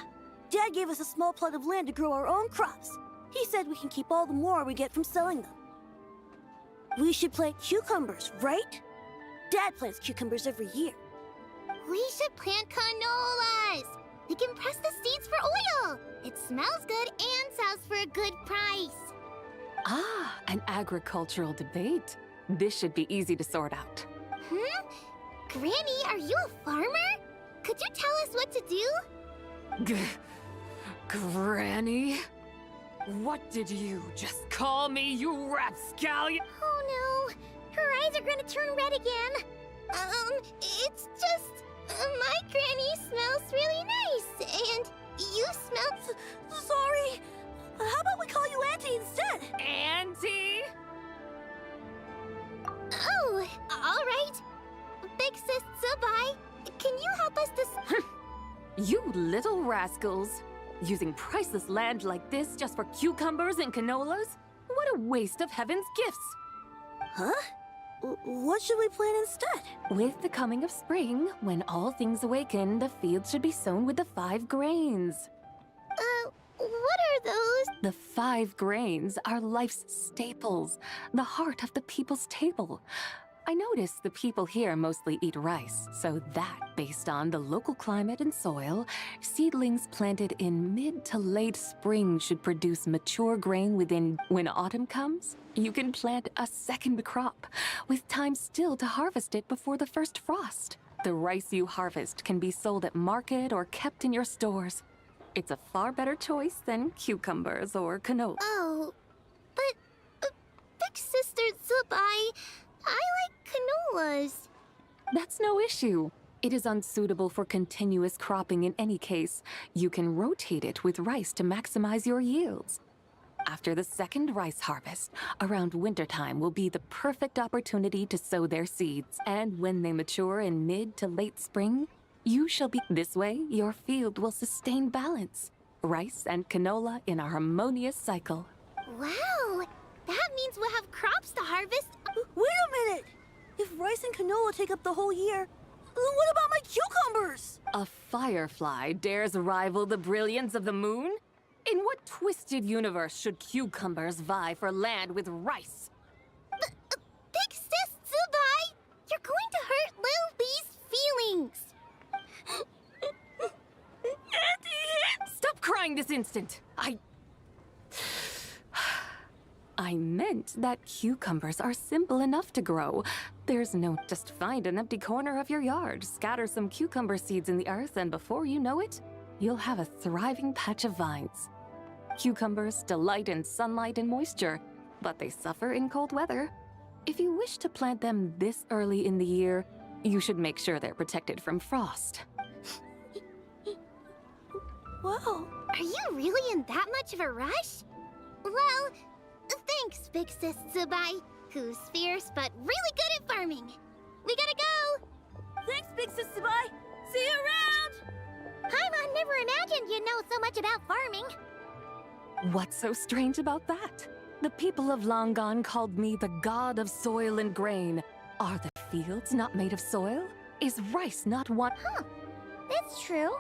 Dad gave us a small plot of land to grow our own crops. He said we can keep all the more we get from selling them. We should plant cucumbers, right? Dad plants cucumbers every year. We should plant canolas. We can press the seeds for oil. It smells good and sells for a good price. Ah, an agricultural debate. This should be easy to sort out. Hmm? Granny, are you a farmer? Could you tell us what to do? Granny? What did you just call me, you rapscallion? Oh no, her eyes are gonna turn red again. It's just... my granny smells really nice, and you smell... Sorry. How about we call you Auntie instead? Auntie? Oh, all right. Big sis Zibai, can you help us You little rascals. Using priceless land like this just for cucumbers and canolas? What a waste of heaven's gifts. Huh? What should we plant instead? With the coming of spring, when all things awaken, the fields should be sown with the 5 grains. What are those? The 5 grains are life's staples, the heart of the people's table. I notice the people here mostly eat rice, so that, based on the local climate and soil, seedlings planted in mid to late spring should produce mature grain when autumn comes. You can plant a second crop, with time still to harvest it before the first frost. The rice you harvest can be sold at market or kept in your stores. It's a far better choice than cucumbers or canola. Oh, but Big Sister Zibai, I like canolas. That's no issue. It is unsuitable for continuous cropping in any case. You can rotate it with rice to maximize your yields. After the second rice harvest, around wintertime will be the perfect opportunity to sow their seeds. And when they mature in mid to late spring, you shall be... This way, your field will sustain balance. Rice and canola in a harmonious cycle. Wow, that means we'll have crops to harvest. Wait a minute! If rice and canola take up the whole year, what about my cucumbers? A firefly dares rival the brilliance of the moon? In what twisted universe should cucumbers vie for land with rice? Big Sis Zibai, you're going to hurt Lil Bee's feelings. Stop crying this instant! I meant that cucumbers are simple enough to grow. There's no... Just find an empty corner of your yard, scatter some cucumber seeds in the earth, and before you know it, you'll have a thriving patch of vines. Cucumbers delight in sunlight and moisture, but they suffer in cold weather. If you wish to plant them this early in the year, you should make sure they're protected from frost. Whoa, are you really in that much of a rush? Well, thanks, Big Sis Zibai, who's fierce but really good at farming. We gotta go! Thanks, Big Sis Zibai! See you around! Paimon never imagined you'd know so much about farming. What's so strange about that? The people of long gone called me the god of soil and grain. Are the fields not made of soil? Is rice not one? Huh, that's true.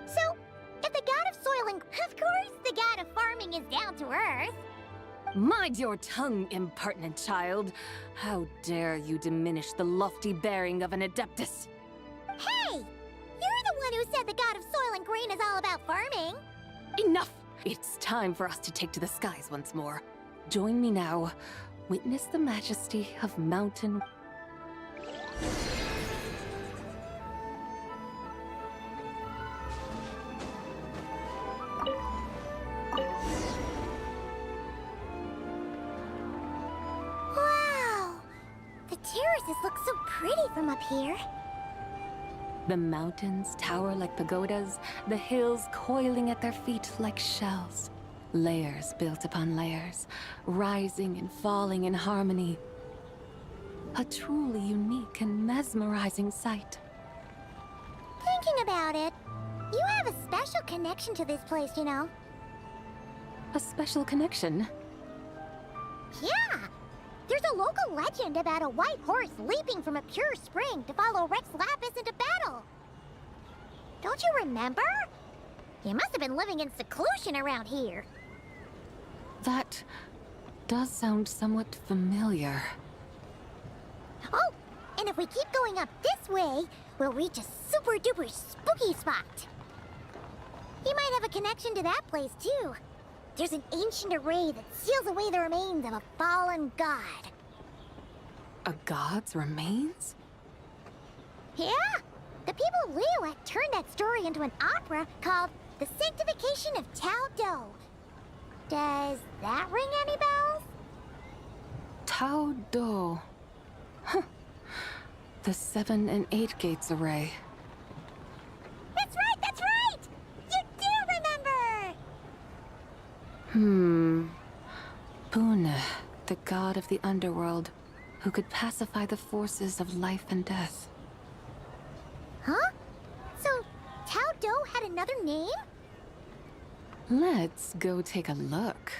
So, if the god of soil and... Of course the god of farming is down to earth. Mind your tongue, impertinent child. How dare you diminish the lofty bearing of an adeptus? Hey! You're the one who said the god of soil and grain is all about farming. Enough! It's time for us to take to the skies once more. Join me now. Witness the majesty of mountain... Wow! The terraces look so pretty from up here. The mountains tower like pagodas, the hills coiling at their feet like shells. Layers built upon layers, rising and falling in harmony. A truly unique and mesmerizing sight. Thinking about it, you have a special connection to this place, you know. A special connection? Yeah! There's a local legend about a white horse leaping from a pure spring to follow Rex Lapis into battle. Don't you remember? You must have been living in seclusion around here. That does sound somewhat familiar. Oh, and if we keep going up this way, we'll reach a super duper spooky spot. You might have a connection to that place too. there's an ancient array that seals away the remains of a fallen god. A god's remains? Yeah! The people of Liyue turned that story into an opera called The Sanctification of Tao Do. Does that ring any bells? Tao Do. Huh. The 7 and 8 gates array. That's right, that's right! You do remember! Pune, the god of the underworld, who could pacify the forces of life and death. Huh? So, Tao Do had another name? Let's go take a look.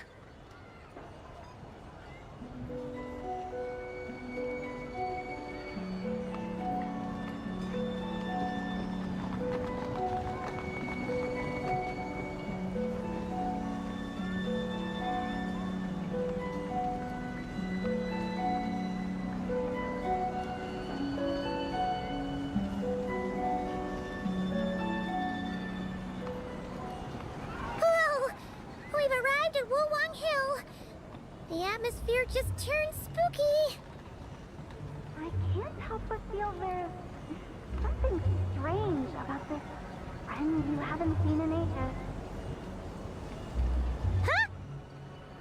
The atmosphere just turned spooky. I can't help but feel there's something strange about this friend you haven't seen in ages. Huh?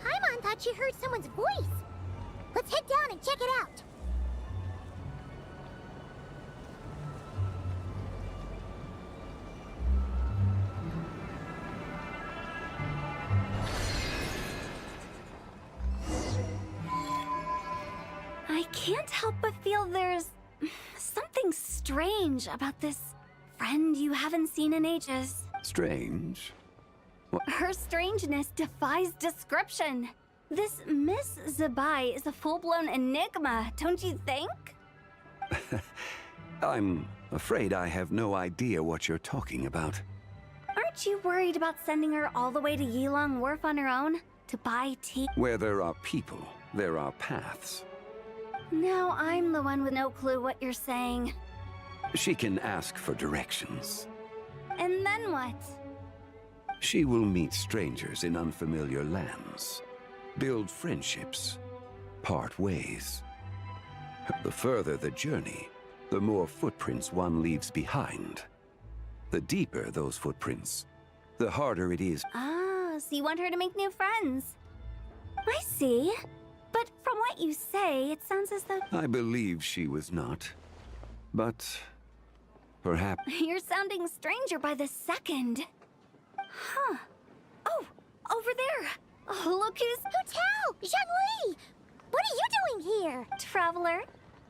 Paimon thought she heard someone's voice. Let's head down and check it out. I can't help but feel there's something strange about this friend you haven't seen in ages. Strange? Her strangeness defies description. This Miss Zibai is a full-blown enigma, don't you think? I'm afraid I have no idea what you're talking about. Aren't you worried about sending her all the way to Yilong Wharf on her own to buy tea? Where there are people, there are paths. Now I'm the one with no clue what you're saying. She can ask for directions. And then what? She will meet strangers in unfamiliar lands, build friendships, part ways. The further the journey, the more footprints one leaves behind. The deeper those footprints, the harder it is. Ah, so you want her to make new friends. I see. But from what you say, it sounds as though... I believe she was not. But perhaps... You're sounding stranger by the second. Huh. Oh, over there. Oh, look who's... Hu Tao! Zhongli! What are you doing here? Traveler.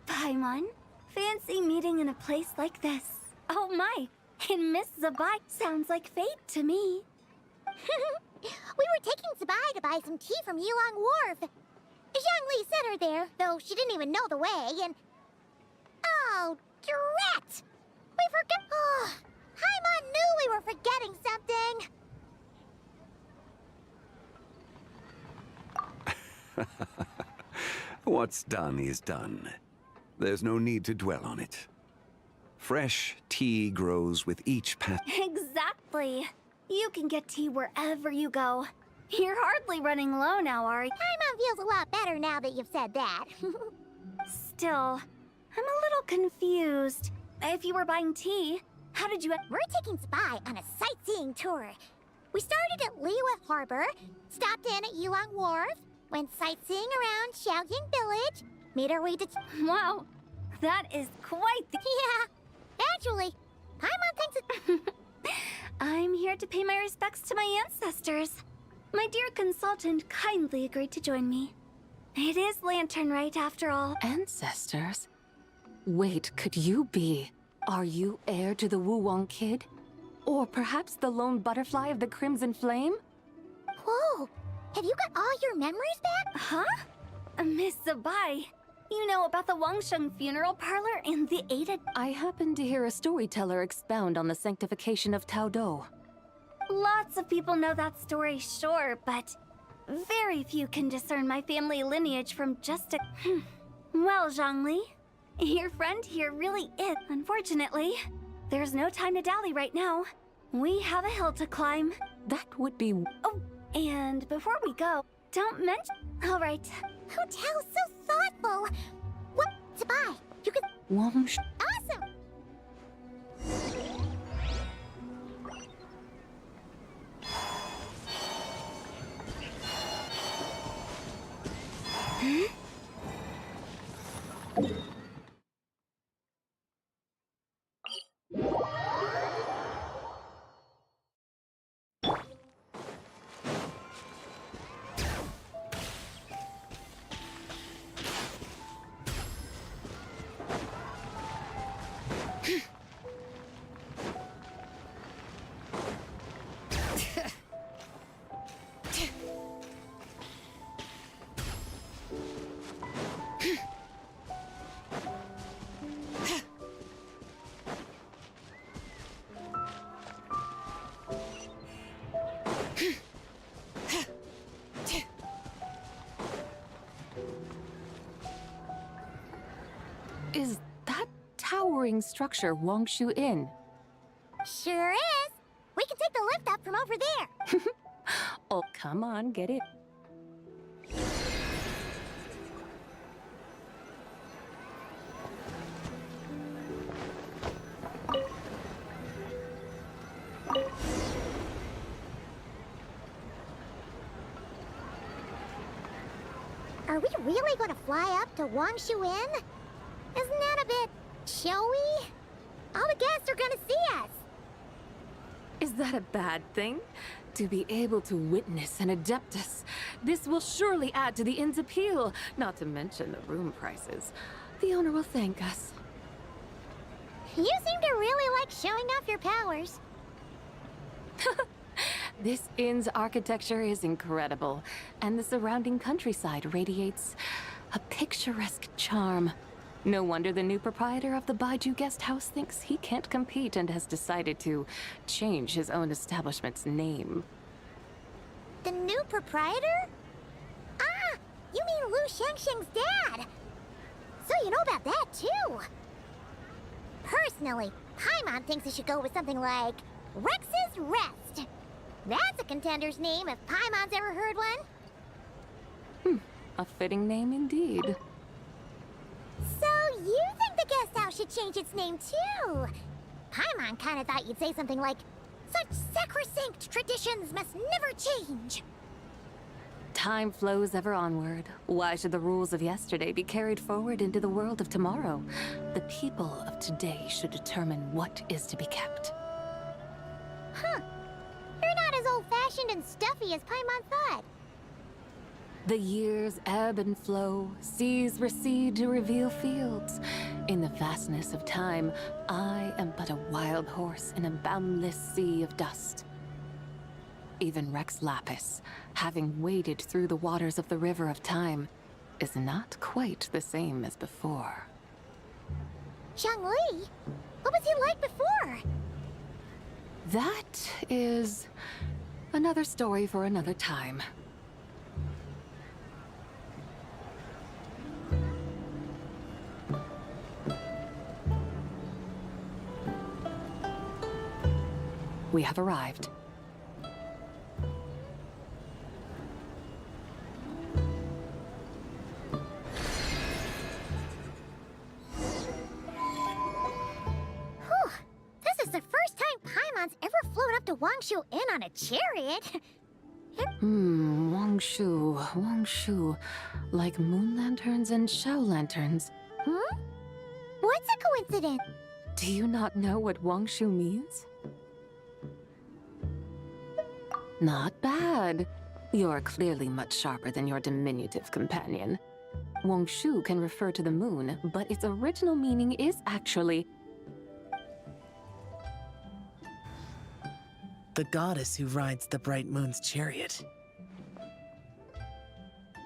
Paimon. Fancy meeting in a place like this. Oh my. And Miss Zibai sounds like fate to me. We were taking Zibai to buy some tea from Yilong Wharf. Zhongli sent her there, though she didn't even know the way, and... Oh, drat! We forgot... Oh, Paimon knew we were forgetting something! What's done is done. There's no need to dwell on it. Fresh tea grows with each path. Exactly. You can get tea wherever you go. You're hardly running low now, are you? Paimon feels a lot better now that you've said that. Still, I'm a little confused. If you were buying tea, how did you... We're taking Zibai on a sightseeing tour. We started at Liyue Harbor, stopped in at Yilong Wharf, went sightseeing around Xiaoying Village, made our way to... Wow, that is quite the... Yeah, actually, Paimon thinks it... I'm here to pay my respects to my ancestors. My dear consultant kindly agreed to join me. It is Lantern right, after all. Ancestors? Wait, could you be? Are you heir to the Wu Wong kid? Or perhaps the lone butterfly of the Crimson Flame? Whoa! Have you got all your memories back? Huh? Miss Zibai, you know about the Wangsheng funeral parlor and the Ada... I happened to hear a storyteller expound on the sanctification of Tao Do. Lots of people know that story, sure, but very few can discern my family lineage from just a... Well, Zhongli, your friend here really is. Unfortunately, there's no time to dally right now. We have a hill to climb. That would be... Oh, And before we go, don't mention... All right. Hotel, so thoughtful. What? Zibai, you can... Awesome! Is that towering structure Wongshu Inn? Sure is. We can take the lift up from over there. Oh, come on, get it. Are we really going to fly up to Wongshu Inn? Isn't that a bit showy? All the guests are going to see us. Is that a bad thing? To be able to witness an Adeptus. This will surely add to the inn's appeal, not to mention the room prices. The owner will thank us. You seem to really like showing off your powers. This inn's architecture is incredible, and the surrounding countryside radiates a picturesque charm. No wonder the new proprietor of the Baiju guest house thinks he can't compete and has decided to change his own establishment's name. The new proprietor? Ah, you mean Lu Shengsheng's dad. So you know about that, too. Personally, Paimon thinks it should go with something like Rex's Rest. That's a contender's name if Paimon's ever heard one. A fitting name indeed. So you think the guest house should change its name too? Paimon kinda thought you'd say something like, such sacrosanct traditions must never change. Time flows ever onward. Why should the rules of yesterday be carried forward into the world of tomorrow? The people of today should determine what is to be kept. Huh. You're not as old-fashioned and stuffy as Paimon thought. The years ebb and flow, seas recede to reveal fields. In the vastness of time, I am but a wild horse in a boundless sea of dust. Even Rex Lapis, having waded through the waters of the river of time, is not quite the same as before. Zhongli? What was he like before? That is another story for another time. We have arrived. This is the first time Paimon's ever flown up to Wongshu Inn on a chariot. Wongshu. Like moon lanterns and shell lanterns. What's a coincidence? Do you not know what Wongshu means? Not bad. You're clearly much sharper than your diminutive companion. Wongshu can refer to the moon, but its original meaning is actually the goddess who rides the bright moon's chariot.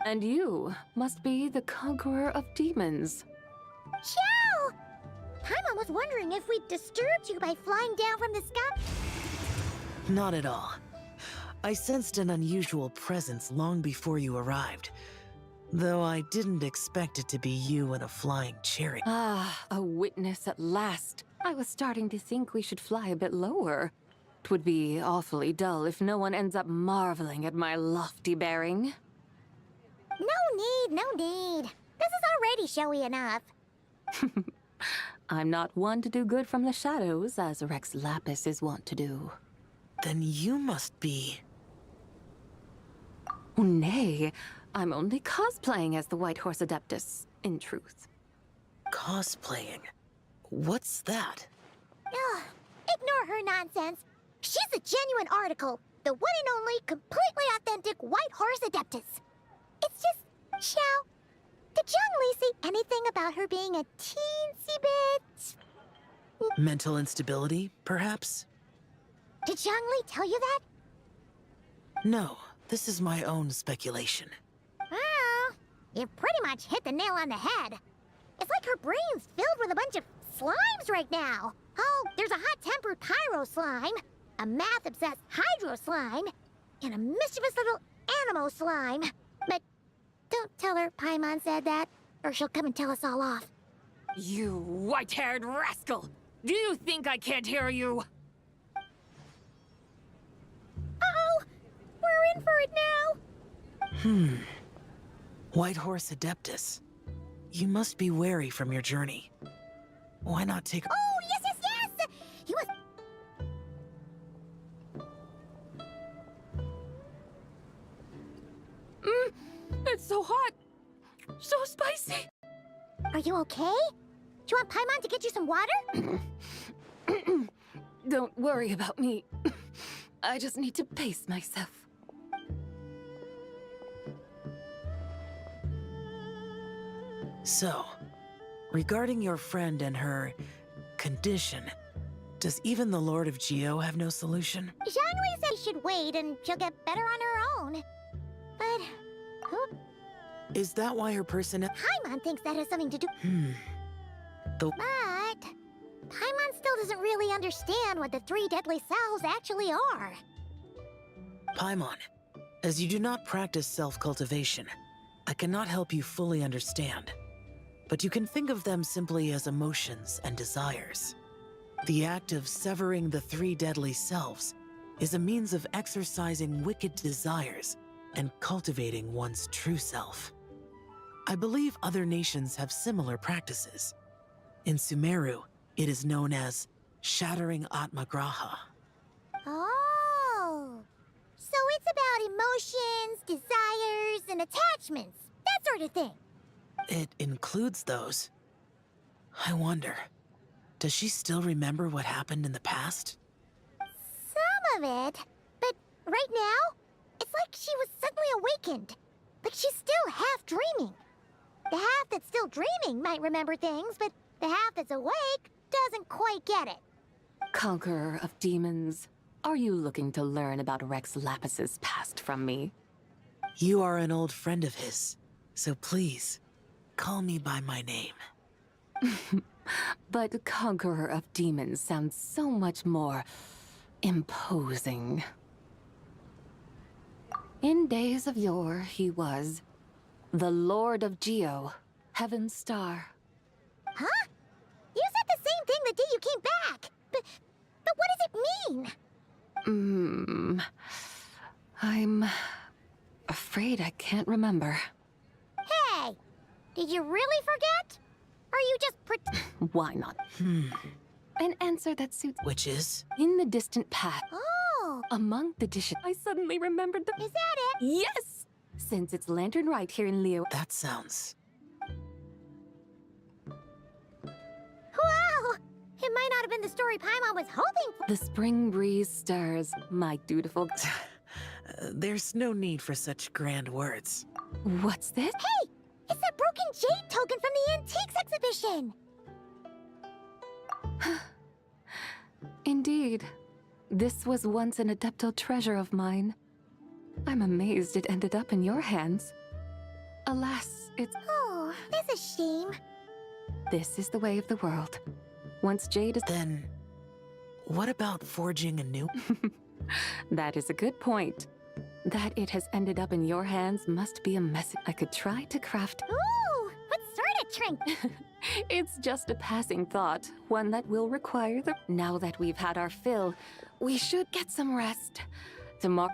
And you must be the conqueror of demons. Xiao! Paimon was wondering if we'd disturbed you by flying down from the sky. Not at all. I sensed an unusual presence long before you arrived, though I didn't expect it to be you in a flying chariot. Ah, a witness at last. I was starting to think we should fly a bit lower. 'Twould be awfully dull if no one ends up marveling at my lofty bearing. No need. This is already showy enough. I'm not one to do good from the shadows, as Rex Lapis is wont to do. Then you must be... Nay, I'm only cosplaying as the White Horse Adeptus, in truth. Cosplaying? What's that? Ugh, ignore her nonsense. She's the genuine article. The one and only, completely authentic White Horse Adeptus. It's just, Xiao, did Zhongli say anything about her being a teensy bit... Mental instability, perhaps? Did Zhongli tell you that? No, this is my own speculation. Oh, you pretty much hit the nail on the head. It's like her brain's filled with a bunch of slimes right now. Oh, there's a hot-tempered pyro slime, a math-obsessed hydro slime, and a mischievous little animo slime. But don't tell her Paimon said that, or she'll come and tell us all off. You white-haired rascal! Do you think I can't hear you? Uh-oh! We're in for it now! White Horse Adeptus. You must be wary from your journey. Why not take... Oh, yes! You must... It's so hot! So spicy! Are you okay? Do you want Paimon to get you some water? Don't worry about me. I just need to pace myself. So, regarding your friend and her condition, does even the Lord of Geo have no solution? Zhongli said she should wait and she'll get better on her own. But... Is that why her person... Paimon thinks that has something to do... But... Paimon still doesn't really understand what the three deadly selves actually are. Paimon, as you do not practice self-cultivation, I cannot help you fully understand. But you can think of them simply as emotions and desires. The act of severing the three deadly selves is a means of exercising wicked desires and cultivating one's true self. I believe other nations have similar practices. In Sumeru, it is known as shattering Atmagraha. Oh! So it's about emotions, desires, and attachments. That sort of thing. It includes those. I wonder, does she still remember what happened in the past? Some of it. But right now, it's like she was suddenly awakened. Like she's still half dreaming. The half that's still dreaming might remember things, but the half that's awake doesn't quite get it. Conqueror of demons, are you looking to learn about Rex Lapis's past from me? You are an old friend of his, so please, call me by my name. But Conqueror of Demons sounds so much more imposing. In days of yore, he was the Lord of Geo, Heaven's Star. Huh? You said the same thing the day you came back. But what does it mean? I'm afraid I can't remember. Hey, did you really forget? Or you just Why not? An answer that suits... Which is? In the distant past. Oh! Among the dishes, I suddenly remembered the... Is that it? Yes! Since it's lantern right here in Leo... That sounds... Wow! It might not have been the story Paimon was hoping for. The spring breeze stirs, my dutiful... There's no need for such grand words. What's this? Hey! It's that broken jade token from the antiques exhibition! Indeed. This was once an adeptal treasure of mine. I'm amazed it ended up in your hands. Alas, it's... Oh, that's a shame. This is the way of the world. Once jade is... Then, what about forging a new... That is a good point. That it has ended up in your hands must be a message. I could try to craft... Ooh, what sort of trinket? It's just a passing thought, one that will require the... Now that we've had our fill, we should get some rest. Tomorrow...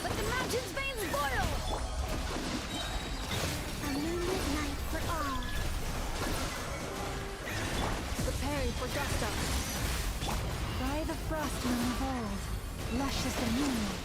Let the mountain's veins boil! A moonlit night for all. Preparing for dust up. By the frost moon of old, lush as the moon,